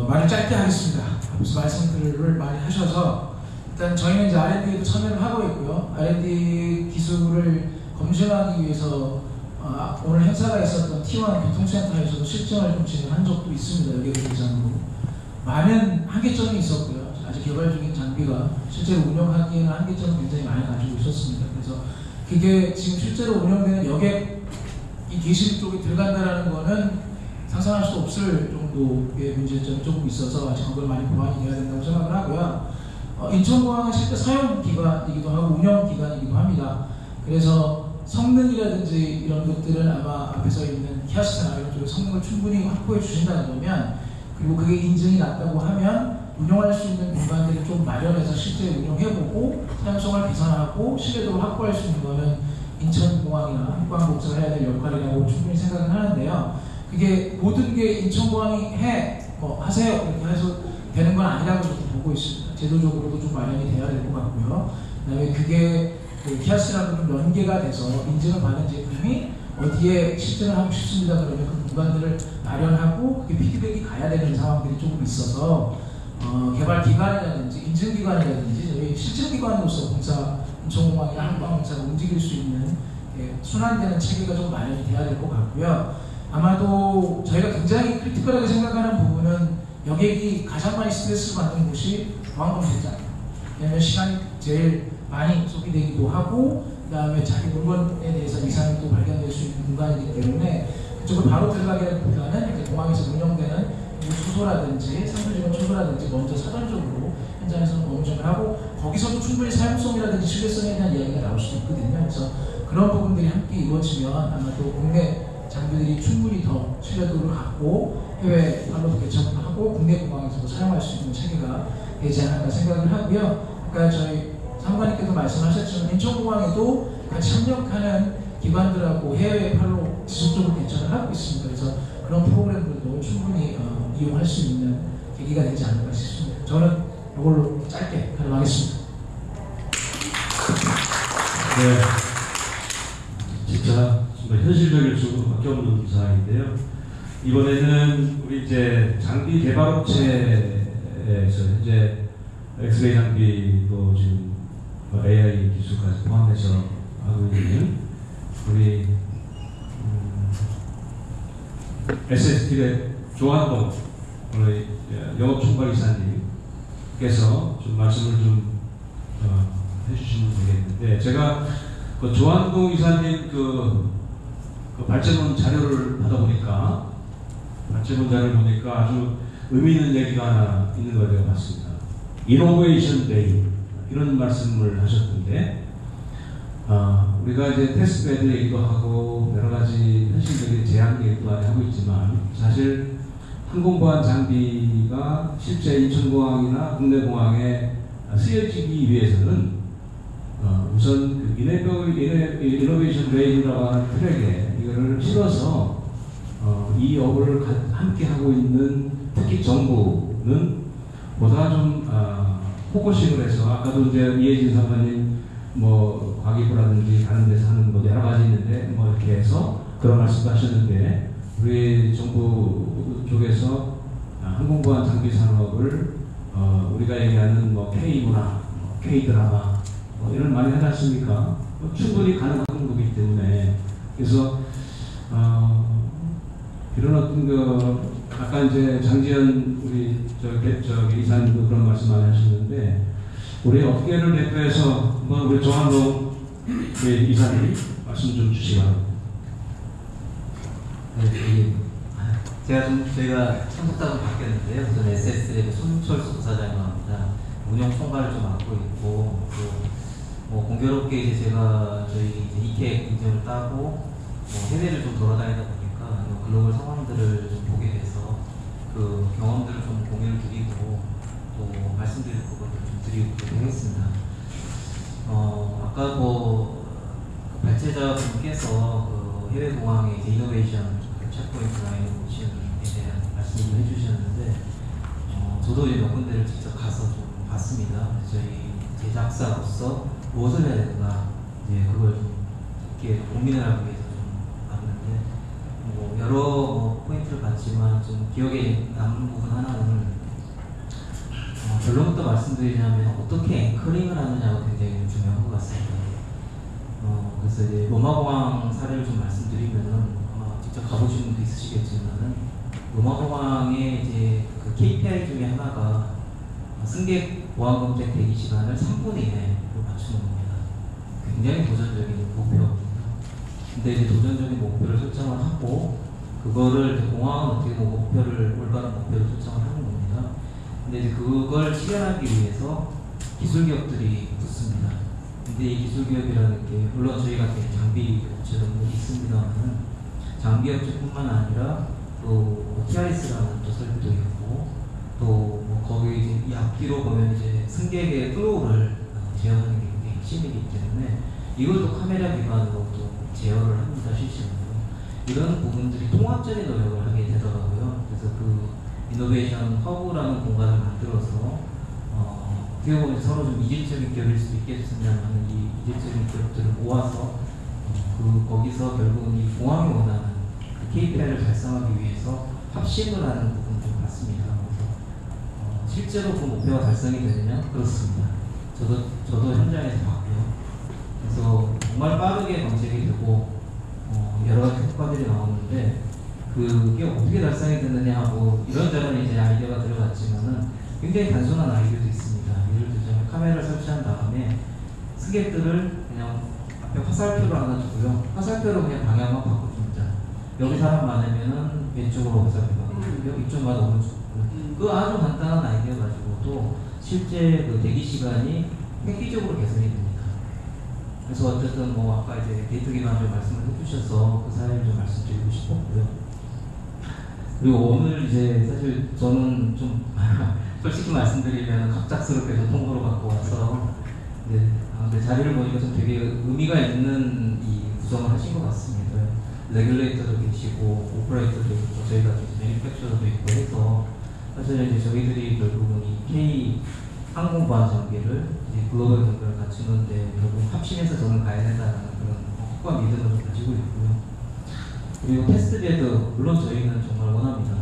말을 짧게 하겠습니다. 앞서 말씀들을 많이 하셔서 일단 저희는 이제 R&D에도 참여를 하고 있고요. R&D 기술을 검증하기 위해서 오늘 행사가 있었던 T1 교통센터에서도 실증을 좀 진행한 적도 있습니다. 여기 대상으로 많은 한계점이 있었고요. 아직 개발 중인 장비가 실제로 운영하기에는 한계점을 굉장히 많이 가지고 있었습니다. 그래서 그게 지금 실제로 운영되는 여객 이 기술 쪽에 들어간다는 거는 상상할 수 없을 정도의 문제점이 조금 있어서 아직 그걸 많이 보완이 돼야 된다고 생각을 하고요. 인천공항은 실제 사용 기관이기도 하고 운영 기관이기도 합니다. 그래서 성능이라든지 이런 것들은 아마 앞에서 있는 키아스나 이런 쪽에 성능을 충분히 확보해 주신다는 거면 그리고 그게 인증이 났다고 하면 운영할 수 있는 공간들을 좀 마련해서 실제 운영해보고 사용성을 개선하고 신뢰도를 확보할 수 있는 거는 인천공항이나 한국항공사가 해야 될 역할이라고 충분히 생각을 하는데요. 그게 모든 게 인천공항이 하세요 이렇게 해서 되는 건 아니라고 저도 보고 있습니다. 제도적으로도 좀 마련이 돼야 될 것 같고요. 그다음에 그게 키아스라고 좀 연계가 돼서 인증을 받는 제품이 어디에 실증을 하고 싶습니다. 그러면 그 공간들을 마련하고 그게 피드백이 가야 되는 상황들이 조금 있어서 개발기관이라든지 인증기관이라든지 저희 실증기관으로서 공사, 인천공항이나 한국항공사가 움직일 수 있는 순환되는 체계가 좀 마련이 돼야 될 것 같고요. 아마도 저희가 굉장히 크리티컬하게 생각하는 부분은 여객이 가장 많이 스트레스를 받는 곳이 공항공사잖아요. 왜냐하면 시간이 제일 많이 소비되기도 하고 그 다음에 자기 물건에 대해서 이상이 또 발견될 수 있는 공간이기 때문에 그쪽을 바로 들어가기보다는 이제 공항에서 운영되는 초소라든지 상부지원 초소라든지 먼저 사전적으로 현장에서는 검증을 하고 거기서도 충분히 사용성이라든지 신뢰성에 대한 이야기가 나올 수도 있거든요. 그래서 그런 부분들이 함께 이루어지면 아마도 국내 장비들이 충분히 더 신뢰도를 갖고 해외 발로도 개척을 하고 국내 공항에서도 사용할 수 있는 체계가 되지 않을까 생각을 하고요. 그러니까 저희 사무관님께서 말씀하셨지만 인천공항에도 같이 협력하는 기관들하고 해외 팔로 지속적으로 개척을 하고 있습니다. 그래서 그런 프로그램들도 충분히 이용할 수 있는 계기가 되지 않을까 싶습니다. 저는 이걸로 짧게 가능하겠습니다. 네, 진짜 정말 현실적일 수밖에 없는 사항인데요. 이번에는 우리 이제 장비 개발업체 택배에서 현재 엑스레이 장비도 지금 AI 기술까지 포함해서 하고 있는 우리 SST의 조한동 우리 영업총괄이사님께서 좀 말씀을 좀 해주시면 되겠는데, 제가 그 조한동 이사님 그 발제문 자료를 받아보니까 아주 의미 있는 얘기가 하나 있는 걸 제가 봤습니다. 이노베이션 데이 이런 말씀을 하셨던데, 우리가 이제 테스트베드 얘기도 하고 여러 가지 현실적인 제한 얘기도 많이 하고 있지만, 사실 항공보안 장비가 실제 인천공항이나 국내공항에 쓰여지기 위해서는 우선 그 이노베이션 레인이라고 하는 트랙에 이거를 실어서 이 업을 함께 하고 있는 특히 정부는 보다 좀 포커싱을 해서, 아까도 이제 이혜진 사관님 뭐 과기부라든지 다른 데서 하는 뭐 여러 가지 있는데 뭐 이렇게 해서 그런 말씀도 하셨는데, 우리 정부 쪽에서 항공보안 장비 산업을 우리가 얘기하는 뭐 K문화, K드라마 뭐 이런 많이 하지 않습니까? 충분히 가능한 거기 때문에, 그래서 이런 어떤 그 아까 이제 장지현 우리 저기 이사님도 그런 말씀 많이 하셨는데, 우리 업계를 대표해서 한번 우리 조한동 우리 이사님 말씀 좀 주시기 바랍니다. 네, 저희가 청국장은 바뀌었는데요. 우선 SS의 손철수 부사장이라고 합니다. 운영 총괄을 좀 맡고 있고, 뭐 공교롭게 이제 제가 저희 이제 이케 인증을 따고 해외를 좀 돌아다니다 보니까 글로벌 상황들을 좀 보게 돼서 그 경험들을 좀 공유를 드리고 또 말씀드릴 부분을 좀 드리도록 하겠습니다. 아까 뭐 발제자분께서 그 해외 공항의 이제 이노베이션 체크포인트나 이노베이션에 대한 말씀을 해주셨는데, 저도 이제 몇 군데를 직접 가서 좀 봤습니다. 저희 제작사로서 무엇을 해야 되나 이제 그걸 좀 이렇게 고민을 하기 위해서 좀 봤는데, 뭐 여러 포인트를 봤지만 좀 기억에 남는 부분 하나는 결론부터 말씀드리자면 어떻게 앵커링을 하느냐가 굉장히 중요한 것 같습니다. 그래서 이제 로마공항 사례를 좀 말씀드리면은 직접 가보신 분도 있으시겠지만은 로마공항의 이제 그 KPI 중에 하나가 승객 보안검색 대기 시간을 3분의 1로 맞추는 겁니다. 굉장히 도전적인 목표입니다. 근데 이제 도전적인 목표를 설정을 하고 그거를 공항은 어떻게 목표를 올바른 목표를 설정을 하는 겁니다. 근데 이제 그걸 실현하기 위해서 기술 기업들이 붙습니다. 근데 이 기술 기업이라는 게 물론 저희 같은 장비 업체도 있습니다만은 장비 업체뿐만 아니라 또 TRS라는 또 설비도 있고 또 뭐 거기 이제 이 앞뒤로 보면 이제 승객의 플로우를 제어하는 게 굉장히 핵심이기 때문에 이것도 카메라 기반으로 또 제어를 합니다, 실시간으로. 이런 부분들이 통합적인 노력을 하게 되더라고요. 그래서 그 이노베이션 허브라는 공간을 만들어서 어떻게 보면 서로 좀 이질적인 기업일 수도 있겠습니다만 이 이질적인 기업들을 모아서 거기서 결국은 이 공항이 원하는 그 KPI를 달성하기 위해서 합심을 하는 부분을 좀 봤습니다. 그래서 실제로 그 목표가 달성이 되느냐? 그렇습니다. 저도 현장에서 봤고요. 그래서 정말 빠르게 검색이 되고 여러 가지 효과들이 나오는데 그게 어떻게 달성이 되느냐 하고 이런저런 이제 아이디어가 들어갔지만은 굉장히 단순한 아이디어도 있습니다. 예를 들자면 카메라를 설치한 다음에 승객들을 그냥 앞에 화살표를 하나 두고요. 화살표로 그냥 방향만 바꿔줍니다. 여기 사람 많으면은 왼쪽으로 화살표 바꿔주고요. 이쪽만 오른쪽으로. 그 아주 간단한 아이디어 가지고도 실제 그 대기 시간이 획기적으로 개선이 됩니다. 그래서 어쨌든 뭐 아까 이제 데이터 기반으로 말씀을 해주셔서 그 사례를 좀 말씀드리고 싶었고요. 그리고 오늘 이제 사실 저는 좀 솔직히 말씀드리면 갑작스럽게 교통으로 갖고 와서 근데 자리를 보니까 좀 되게 의미가 있는 이 구성을 하신 것 같습니다. 레귤레이터도 계시고 오퍼레이터도 있고 저희가 매니팩처러도 있고 해서 사실 이제 저희들이 결국은 이 K 항공보안 장비를 이제 글로벌 경쟁을 갖추는데 결국 합심해서 저는 가야 된다는 그런 확고한 믿음을 가지고 있고요. 그리고 테스트베드 물론 저희는 정말 원합니다.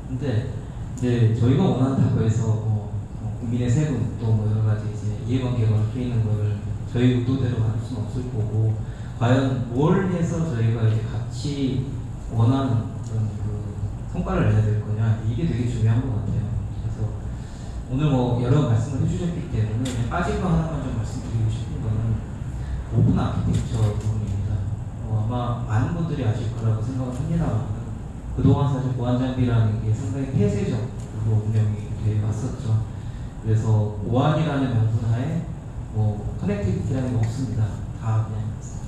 근데 이제 저희가 원한다고 해서 국민의 세금 또 뭐 여러 가지 이제 이해관계가 얽혀 있는 거를 저희 의도대로 만들 수는 없을 거고 과연 뭘 해서 저희가 이제 같이 원하는 그런 그 성과를 내야 될 거냐 이게 되게 중요한 것 같아요. 그래서 오늘 뭐 여러 말씀을 해주셨기 때문에 그냥 빠진 거 하나만 좀 말씀드리고 싶은 거는 오픈 아키텍처 부분입니다. 아마 많은 분들이 아실 거라고 생각을 합니다만 그동안 사실 보안장비라는 게 상당히 폐쇄적으로 운영이 되어 왔었죠. 그래서 보안이라는 명분 하에 뭐 커넥티비티라는 게 없습니다. 다 그냥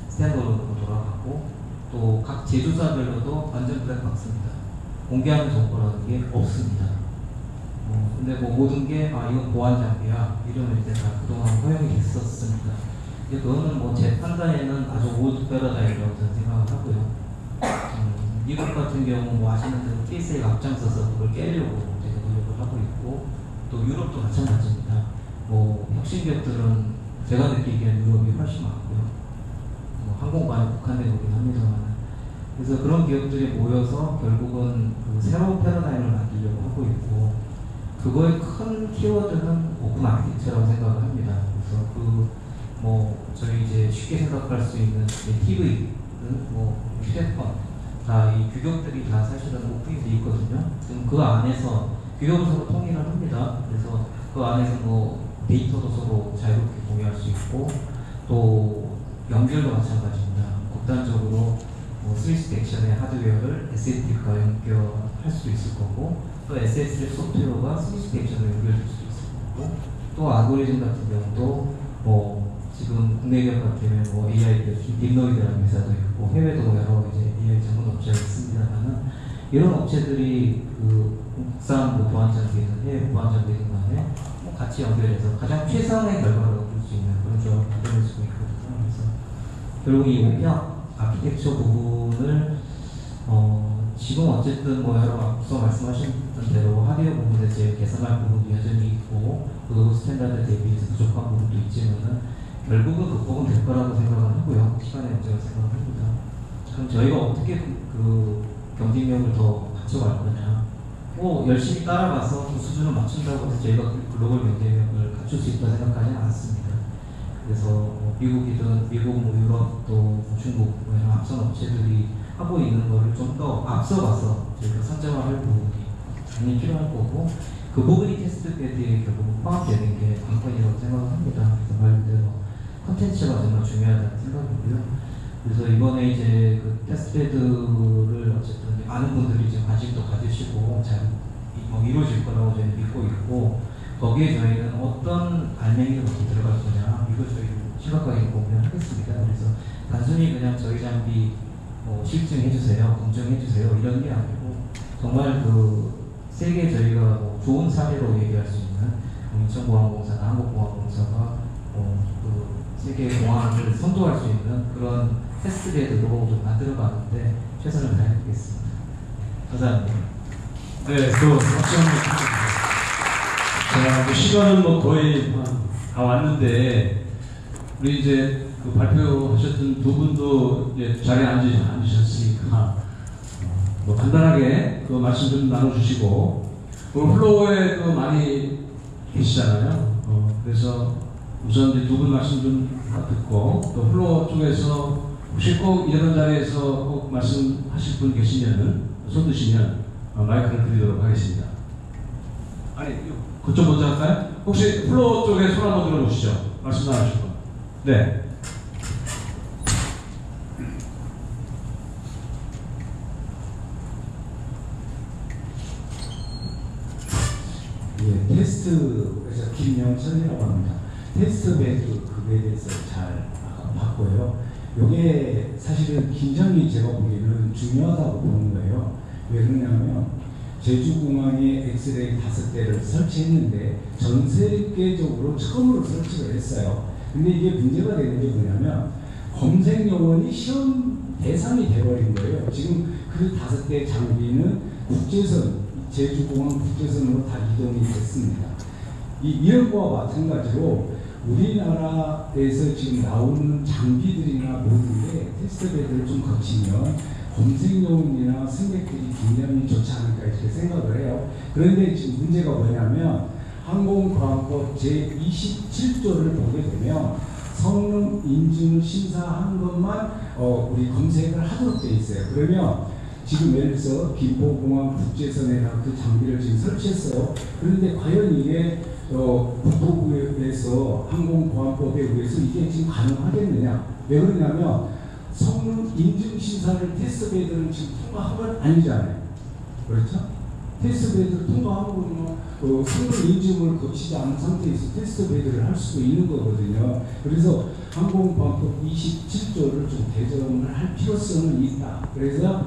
스탠드얼론으로 돌아가고 또 각 제조사별로도 완전 블랙박스입니다. 공개하는 정보라는 게 없습니다. 근데 뭐 모든 게 이건 보안 장비야 이러면 이제 다 그동안 허용이 됐었습니다. 그거는 뭐 제 판단에는 아주 올드 패러다임이라고 저는 생각을 하고요. 미국 같은 경우 뭐 아시는 대로 TSA가 앞장서서 그걸 깨려고 되게 노력을 하고 있고 또 유럽도 마찬가지입니다. 뭐 혁신 기업들은 제가 느끼기에는 유럽이 훨씬 많고요. 뭐 항공관에 국한된 거긴 합니다만 그래서 그런 기업들이 모여서 결국은 그 새로운 패러다임을 만들려고 하고 있고 그거의 큰 키워드는 오픈 아키텍처라고 생각을 합니다. 그래서 뭐 저희 이제 쉽게 생각할 수 있는 TV는 뭐 휴대폰 다 이 규격들이 다 사실은 오픈이 돼 있거든요. 그럼 그 안에서 규격을 서로 통일을 합니다. 그래서 그 안에서 뭐 데이터도 서로 자유롭게 공유할 수 있고 또 연결도 마찬가지입니다. 극단적으로 뭐 스위치 액션의 하드웨어를 SSD과 연결할 수도 있을 거고 또 SSD 소프트웨어가 스위치 액션을 연결할 수도 있을 거고 또 알고리즘 같은 경우도 뭐 지금 국내 기업 같으면 뭐 AI 딥노이드라는 회사도 있고 해외도 여러 이제 AI 전문 업체가 있습니다만은 이런 업체들이 그 국산 뭐 보안 장비든 해외 보안 장비든 간에 뭐 같이 연결해서 가장 최상의 결과를 얻을 수 있는 그런 조합을 만들어낼 수 있거든요. 그래서 결국 이 오픈 아키텍처 부분을 지금 어쨌든 뭐 여러 앞서 말씀하셨던 대로 하드웨어 부분에 제일 개선할 부분도 여전히 있고 그 스탠다드 대비해서 부족한 부분도 있지만은 결국은 극복은 될 거라고 생각을 하고요. 시간의 문제가 생각을 합니다. 그럼 저희가 어떻게 그 경쟁력을 더 갖춰갈 거냐? 뭐 열심히 따라가서 그 수준을 맞춘다고 해서 저희가 글로벌 경쟁력을 갖출 수 있다 생각하지는 않습니다. 그래서 뭐 미국이든 미국, 뭐 유럽 또 중국 뭐 이런 앞선 업체들이 하고 있는 거를 좀 더 앞서가서 저희가 선점할 부분이 당연히 필요할 거고 그 부분이 테스트 베드에 결국 포함되는 게 관건이라고 생각합니다. 그래서 말 그대로 컨텐츠가 정말 중요하다는 생각이고요. 그래서 이번에 이제 그 테스트 베드를 어쨌든 많은 분들이 지금 관심도 가지시고 잘 이루어질 거라고 저희는 믿고 있고 거기에 저희는 어떤 알맹이를 어떻게 들어갈 거냐 이거 저희 심각하게 고민하겠습니다. 그래서 단순히 그냥 저희 장비 실증해주세요, 검증해주세요 이런 게 아니고 정말 그 세계 저희가 뭐 좋은 사례로 얘기할 수 있는 인천공항공사나 한국공항공사가 그 세계 공항을 선도할 수 있는 그런 테스트베드로 좀 만들어가는데 최선을 다해보겠습니다. 감사합니다. 네, 또 박수 한번 자, 시간은 뭐 거의 다 왔는데 우리 이제 그 발표하셨던 두 분도 이제 자리에 앉으셨으니까 뭐 간단하게 그 말씀 좀 나눠주시고 오늘 플로어에 그 많이 계시잖아요. 그래서 우선 이제 두 분 말씀 좀 듣고 또 플로어 쪽에서 혹시 꼭 이런 자리에서 꼭 말씀하실 분 계시면은 손 드시면 마이크를 드리도록 하겠습니다. 아니 그쪽 먼저 할까요? 혹시 플로어 쪽에 손 한번 들어보시죠. 말씀 나누실 분. 네. 예, 테스트에서 김영철이라고 합니다. 테스트 베드 그거에 대해서 잘 봤고요. 이게 사실은 굉장히 제가 보기에는 중요하다고 보는 거예요. 왜 그러냐면 제주공항에 엑스레이 5대를 설치했는데 전 세계적으로 처음으로 설치를 했어요. 근데 이게 문제가 되는 게 뭐냐면 검색 요원이 시험 대상이 돼버린 거예요. 지금 그 5대 장비는 국제선, 제주공항 국제선으로 다 이동이 됐습니다. 이런 거와 마찬가지로 우리나라에서 지금 나오는 장비들이나 모든 게 테스트베드를 좀 거치면 검색 요원이나 승객들이 굉장히 좋지 않을까 이렇게 생각을 해요. 그런데 지금 문제가 뭐냐면 항공보안법 제27조를 보게 되면 성능 인증 심사하는 것만 우리 검색을 하도록 돼 있어요. 그러면 지금 예를 들어서 김포공항 국제선에다 그 장비를 지금 설치했어요. 그런데 과연 이게 국토부에서 항공보안법에 의해서 이게 지금 가능하겠느냐? 왜 그러냐면 성능 인증 심사를 테스트베드는 지금 통과한 건 아니잖아요. 그렇죠? 테스트베드를 통과하고 성능 인증을 거치지 않은 상태에서 테스트베드를 할 수도 있는 거거든요. 그래서 항공보안법 27조를 좀 개정을 할 필요성은 있다. 그래서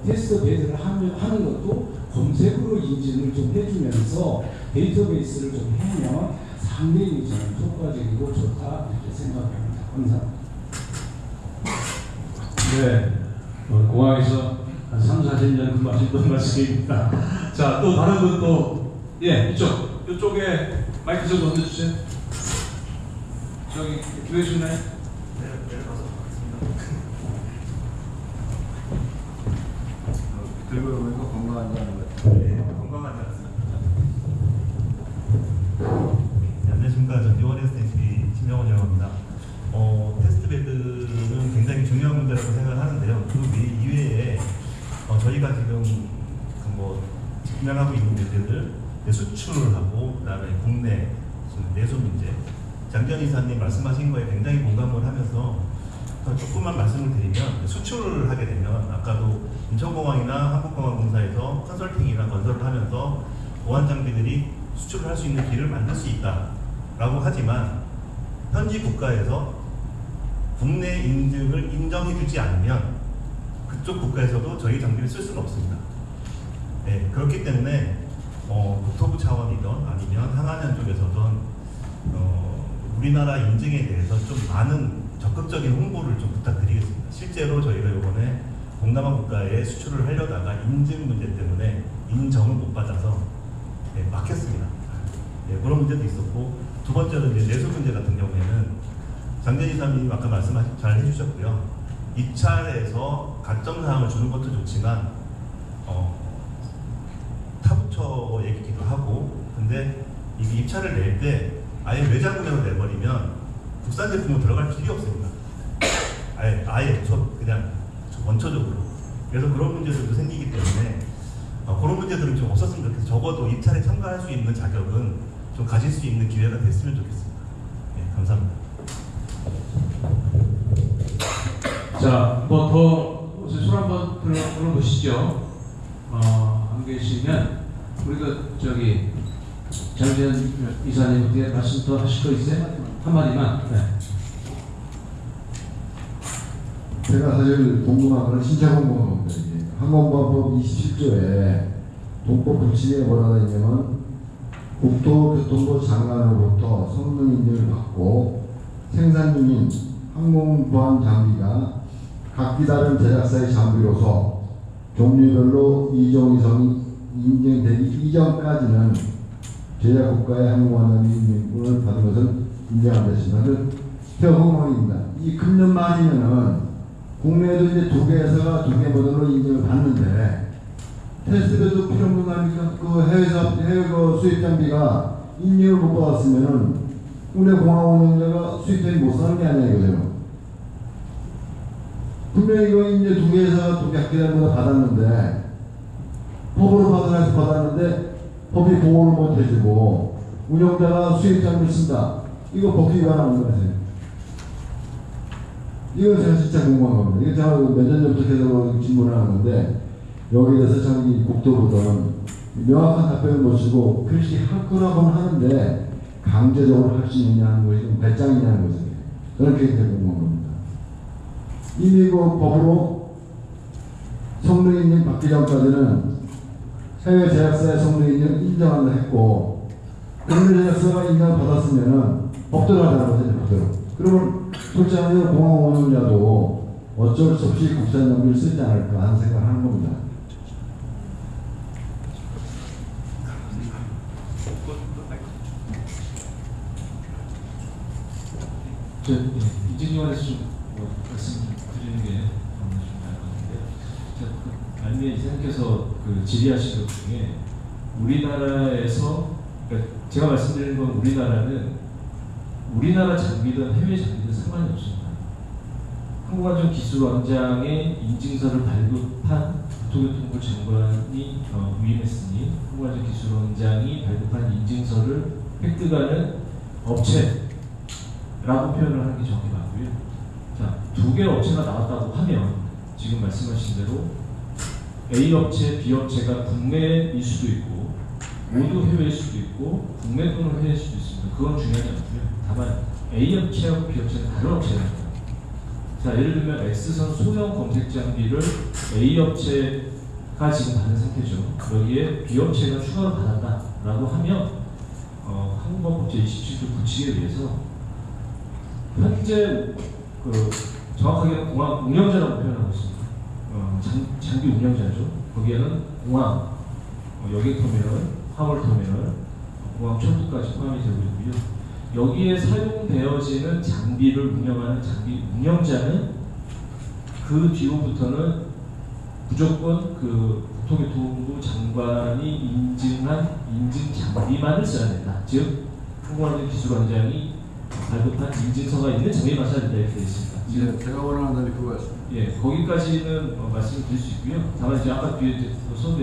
테스트베드를 하는 것도 검색으로 인증을 좀 해주면서 데이터베이스를 좀 하면 상당히 저는 효과적이고 좋다 이렇게 생각합니다. 감사합니다. 네, 공항에서 한 3, 40년 근무하셨던 말씀입니다. 자, 또 다른 분 또, 예, 이쪽에 마이크 좀 얹어주세요. 저기, 기회주나요? 네, 내려가서 하겠습니다. 들고 보니까 건강하지 않은 것 같아요. 네, 건강하지 않습니다. 네, 안녕하십니까. 전 뉴어레스텐시 김명원이라고 합니다. 테스트베드는 굉장히 중요한 문제라고 생각을 하는데요. 그 이외에 저희가 지금 직면하고 있는 문제들, 수출을 하고, 그다음에 국내 내수 문제, 장전 이사님 말씀하신 거에 굉장히 공감을 하면서 조금만 말씀을 드리면, 수출을 하게 되면 아까도 인천공항이나 한국공항공사에서 컨설팅이나 건설을 하면서 보안 장비들이 수출을 할 수 있는 길을 만들 수 있다라고 하지만 현지 국가에서 국내 인증을 인정해주지 않으면 그쪽 국가에서도 저희 장비를 쓸 수는 없습니다. 네, 그렇기 때문에 국토부 차원이든 아니면 항안현 쪽에서든 우리나라 인증에 대해서 좀 많은 적극적인 홍보를 좀 부탁드리겠습니다. 실제로 저희가 이번에 동남아 국가에 수출을 하려다가 인증 문제 때문에 인정을 못 받아서 막혔습니다. 네, 그런 문제도 있었고, 두 번째는 이제 내수 문제 같은 경우에는 장전이사님 아까 잘 해주셨고요. 입찰에서 가점 사항을 주는 것도 좋지만 타부처 얘기기도 하고, 근데 이게 입찰을 낼 때 아예 외장군으로 내버리면 국산 제품은 들어갈 길이 없습니다. 아예 그냥 원초적으로. 그래서 그런 문제들도 생기기 때문에 그런 문제들은 좀 없었으면 좋겠어요. 적어도 입찰에 참가할 수 있는 자격은 좀 가질 수 있는 기회가 됐으면 좋겠습니다. 네, 감사합니다. 자, 뭐 더 손 한번 들어보시죠. 안 계시면 우리가 저기 장전 이사님께 말씀 더 하실 거 있어요? 한마디만. 네. 제가 사실 궁금한 건 신체 궁금한 겁니다. 항공보안법 27조에 동법 불칙에 뭐라고 있냐면 국토교통부 장관으로부터 성능 인증을 받고 생산 중인 항공보안 장비가 각기 다른 제작사의 장비로서 종류별로 이종이성이 인증되기 이전까지는 제작국가의 항공보안 장비 인증을 받은 것은 인정한다지만 태어공항입니다. 이 금년 말이면은 국내에도 이제 두 개 회사가 두 개 모델로 인증을 받는데 테스트에도 필요 없는 거 아닙니까? 그 해외 수입 장비가 인증을 못 받았으면은 국내 공항 운영자가 수입장비 못 사는 게 아니에요, 그죠? 분명히 이거 이제 두 개 회사가 두 개 학기달마다 받았는데 법으로 받았는데 법이 보호를 못 해주고 운영자가 수입 장비를 쓴다. 이거 법 위반하는 거세요. 이거 제가 진짜 궁금한 겁니다. 이거 제가 몇 년 전부터 계속 질문을 하는데 여기에 대해서 참 국토부는 명확한 답변을 못 주고 그렇게 할 거라고는 하는데 강제적으로 할 수 있느냐 하는 것이 좀 배짱이냐는 거죠. 저는 그게 되게 궁금한 겁니다. 이미 그 법으로 성능 인증 받기 전까지는 해외 제작사의 성능 인증을 인정한다 했고 국내 제작사가 인정을 받았으면은 법대로 하자는 거죠, 법대로. 그러면 솔직히 공항 운영자도 어쩔 수 없이 국산 장비를 쓰지 않을까 하는 생각을 하는 겁니다. 이진희원에서 좀 말씀 드리는 게 좀 알겠는데요. 알미 이사님께서 그 질의하신 것 중에 우리나라에서 그러니까 제가 말씀드리는 건 우리나라 장비든 해외 장비든 상관이 없습니다. 항공안전기술원장의 인증서를 발급한 국토교통부 장관이 위임했으니 항공안전기술원장이 발급한 인증서를 획득하는 업체라고 표현을 하는 게 정확히 맞고요. 자, 2개 업체가 나왔다고 하면 지금 말씀하신 대로 A 업체, B 업체가 국내일 수도 있고 모두 해외일 수도 있고 국내 또는 해외일 수도 있습니다. 그건 중요하지 않고요. 다만 A 업체하고 B 업체는 다른 업체입니다. 자, 예를 들면 X선 소형 검색 장비를 A 업체가 지금 받은 상태죠. 여기에 B 업체가 추가로 받았다라고 하면 항공법제 27조 97에 의해서 현재 정확하게는 공항 운영자라고 표현하고 있습니다. 장비 운영자죠. 거기에는 공항, 여객터미널, 화물터미널, 공항 철도까지 포함이 되고 있고요. 여기에 사용되어지는 장비를 운영하는 장비 운영자는 그 뒤로부터는 무조건 그 국토교통부 장관이 인증한 인증 장비만을 써야 된다. 즉 항공안전기술원장이 발급한 인증서가 있는 장비만 써야 된다 이렇게 되어 있습니다. 예, 제가 원하는 대로 그거였습니다. 예, 거기까지는 말씀을 드릴 수 있고요. 다만 이제 아까 뒤에 써도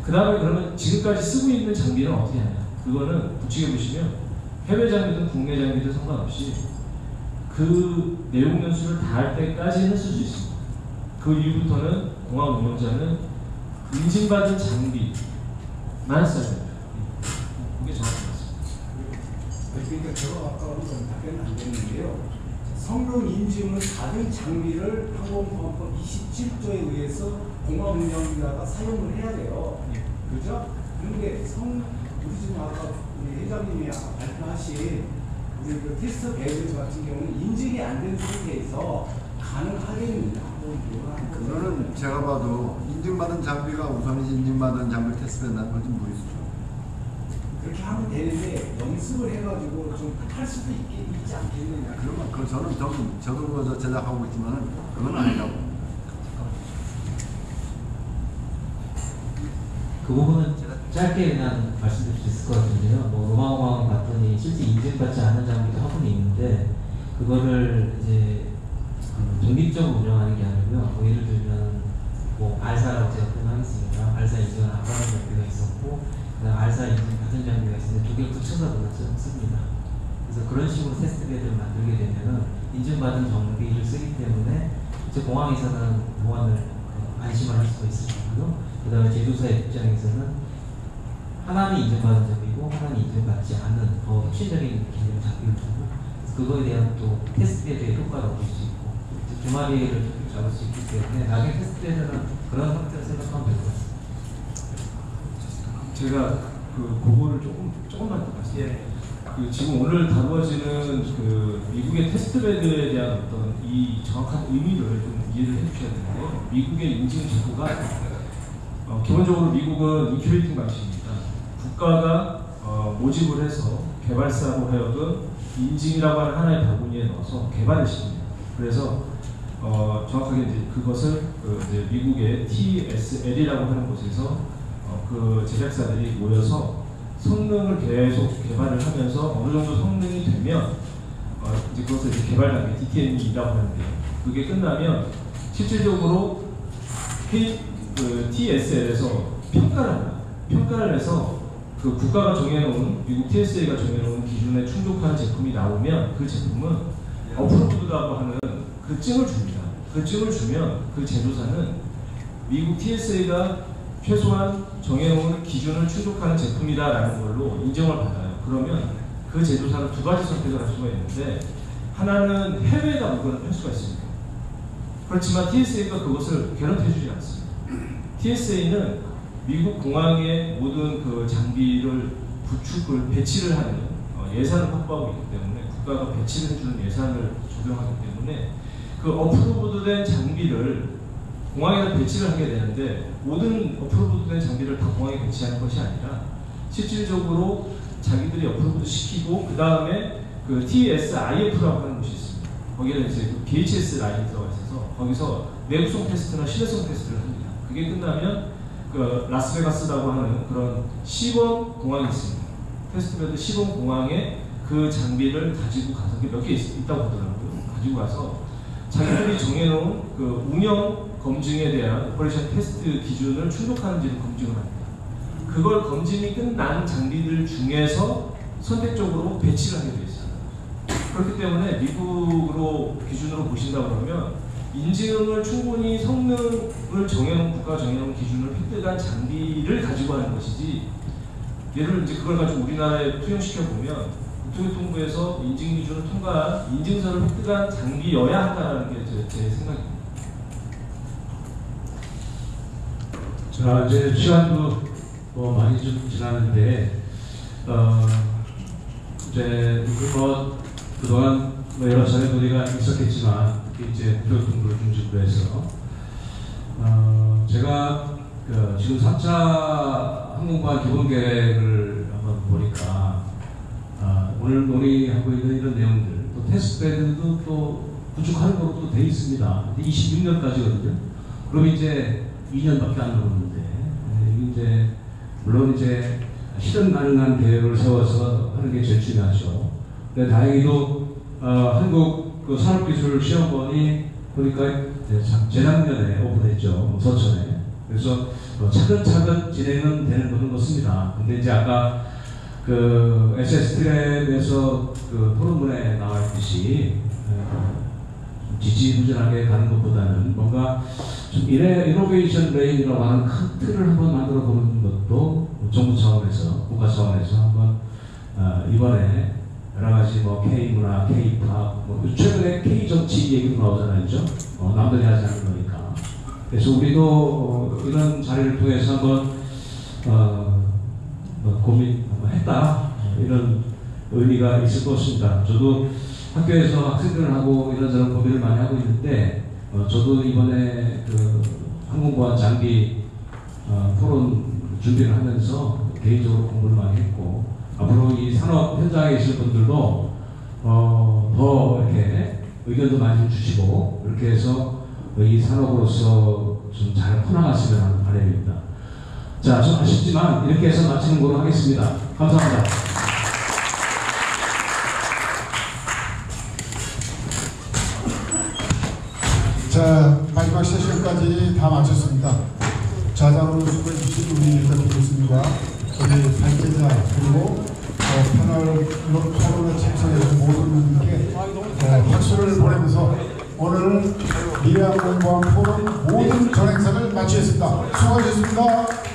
그 다음에 그러면 지금까지 쓰고 있는 장비는 어떻게 하냐? 그거는 부칙에 보시면 해외 장비든 국내 장비든 상관없이 그 내용 연수를 다 할 때까지는 쓸 수 있습니다. 그 이후부터는 공항 운영자는 인증받은 장비만 써야 됩니다. 그게 정확히 맞습니다. 그러니까 제가 아까 좀 답변은 안 됐는데요. 성능 인증을 받은 장비를 항공보안법 27조에 의해서 공항 운영자가 사용을 해야 돼요. 그죠? 그런데 우리 지금 아까 우리 회장님이 발표하신 우리 그 테스트 베드 같은 경우는 인증이 안 된 상태에서 가능하겠느냐? 그거는 제가 봐도 인증받은 장비가 우선이지 인증받은 장비를 테스트한다는 건 좀 무리수죠. 그렇게 하면 되는데 연습을 해가지고 좀 할 수도 있지 않겠느냐? 그러면 저도 그거 제작하고 있지만은 그건 아니라고. 그 부분은 제가 짧게 그냥 말씀드릴 수 있을 것 같은데요. 로마공항 봤더니 실제 인증받지 않은 장비도 화분이 있는데 그거를 이제 독립적으로 운영하는 게 아니고요. 예를 들면 알사라고 제가 표현하겠습니다. 알사 인증을 안 받은 장비가 있었고 그다음 알사 인증 받은 장비가 있었는데 두 개를 붙여서 씁니다. 그래서 그런 식으로 테스트 베드를 만들게 되면은 인증받은 장비를 쓰기 때문에 이제 공항에서는 보안을 안심을 할 수가 있을 거고요. 그 다음에 제조사의 입장에서는 하나는 인증받은 장비고 하나는 인증받지 않은 더 혁신적인 개념 장비를 두고 그거에 대한 또 테스트 베드의 효과를 얻을 수 있고 두 마리를 잡을 수 있기 때문에 나중에 테스트 베드는 그런 형태로 생각하면 될 것 같습니다. 제가 그거를 조금만 더 말씀드릴게요. 지금 오늘 다루어지는 미국의 테스트베드에 대한 어떤 이 정확한 의미를 좀 이해를 해주셔야 되는데요. 미국의 인증 제도가 기본적으로 미국은 인큐베이팅 방식입니다. 국가가 모집을 해서 개발사로 하여금 인증이라고 하는 하나의 바구니에 넣어서 개발을 시킵니다. 그래서 정확하게 이제 그것을 이제 미국의 TSL이라고 하는 곳에서 그 제작사들이 모여서 성능을 계속 개발을 하면서 어느 정도 성능이 되면 이제 그것을 이제 개발 단계 DTM이라고 하는데요. 그게 끝나면 실질적으로 TSL에서 평가를 합니다. 평가를 해서 그 국가가 정해놓은 미국 TSA가 정해놓은 기준에 충족하는 제품이 나오면 그 제품은 어프로브드라고 하는 그 증을 줍니다. 그 증을 주면 그 제조사는 미국 TSA가 최소한 정해놓은 기준을 충족하는 제품이다라는 걸로 인정을 받아요. 그러면 그 제조사는 두 가지 선택을 할 수가 있는데 하나는 해외에다 물건을 팔 수가 있습니다. 그렇지만 TSA가 그것을 개런티해주지 않습니다. TSA는 미국 공항의 모든 그 장비를 배치를 하는 예산을 확보하고 있기 때문에 국가가 배치를 해주는 예산을 조정하기 때문에 그 어프로브드된 장비를 공항에다 배치를 하게 되는데 모든 어프로브드된 장비를 다 공항에 배치하는 것이 아니라 실질적으로 자기들이 어프로브드 시키고 그 다음에 그 TSIF라고 하는 곳이 있습니다. 거기는 이제 그 BHS 라인이 들어가 있어서 거기서 내구성 테스트나 신뢰성 테스트를 합니다. 그게 끝나면 그 라스베가스라고 하는 그런 시범 공항이 있습니다. 테스트베드 시범 공항에 그 장비를 가지고 가서 몇 개 있다고 하더라고요. 가지고 가서 자기들이 정해놓은 그 운영 검증에 대한 오퍼레이션 테스트 기준을 충족하는지를 검증을 합니다. 그걸 검증이 끝난 장비들 중에서 선택적으로 배치를 하게 되어 있어요. 그렇기 때문에 미국으로 기준으로 보신다고 그러면 인증을 충분히 성능을 정해놓은 국가 정해놓은 기준을 획득한 장비를 가지고 하는 것이지, 예를 이제 그걸 가지고 우리나라에 투영시켜 보면 국토교통부에서 인증 기준을 통과한 인증서를 획득한 장비여야 한다는 게 제 생각입니다. 자, 이제 시간도 뭐 많이 좀 지났는데, 이제 그동안 뭐 여러 차례 논의가 있었겠지만, 특히 이제 국토교통부를 중심으로 해서, 제가 지금 3차 항공보안 기본계획을 한번 보니까, 오늘 논의하고 있는 이런 내용들, 또 테스트베드도 또 구축하는 것으로 또 돼 있습니다. 26년까지거든요. 그럼 이제 2년밖에 안 남았는데, 이제 물론 이제 실현 가능한 계획을 세워서 하는 게 제일 중요하죠. 근데 다행히도 한국 그 산업기술시험원이 보니까 재작년에 오픈했죠, 서천에. 그래서 차근차근 진행은 되는 것입니다. 근데 이제 아까 그 SS트랩에서 그 토론문에 나와 있듯이 지지부진하게 가는 것보다는 뭔가 좀 이노베이션 레인이라고 하는 큰 틀을 한번 만들어 보는 것도 정부 차원에서, 국가 차원에서 한번 이번에 여러 가지 뭐 K문화, K팝, 뭐 최근에 K정치 얘기도 나오잖아요, 그죠? 남들이 하지 않는 거니까. 그래서 우리도 이런 자리를 통해서 한번 고민 한번 했다, 이런 의미가 있을 것 같습니다. 저도 학교에서 학생들하고 이런저런 고민을 많이 하고 있는데, 저도 이번에 그 항공보안 장비 토론 준비를 하면서 개인적으로 공부를 많이 했고, 앞으로 이 산업 현장에 계실 분들도 더 이렇게 의견도 많이 주시고, 이렇게 해서 이 산업으로서 좀 잘 퍼나갔으면 하는 바람입니다. 자, 좀 아쉽지만 이렇게 해서 마치는 걸로 하겠습니다. 감사합니다. 자, 마지막 세션까지 다 마쳤습니다. 자장으로 수고해 주신 우리 일단 교수님과 우리 발제자 그리고 패널 토론에 참석해주신 모든 분들께 박수를 보내면서 오늘 미래항공보안 포럼 모든 전행사를 마치겠습니다. 수고하셨습니다.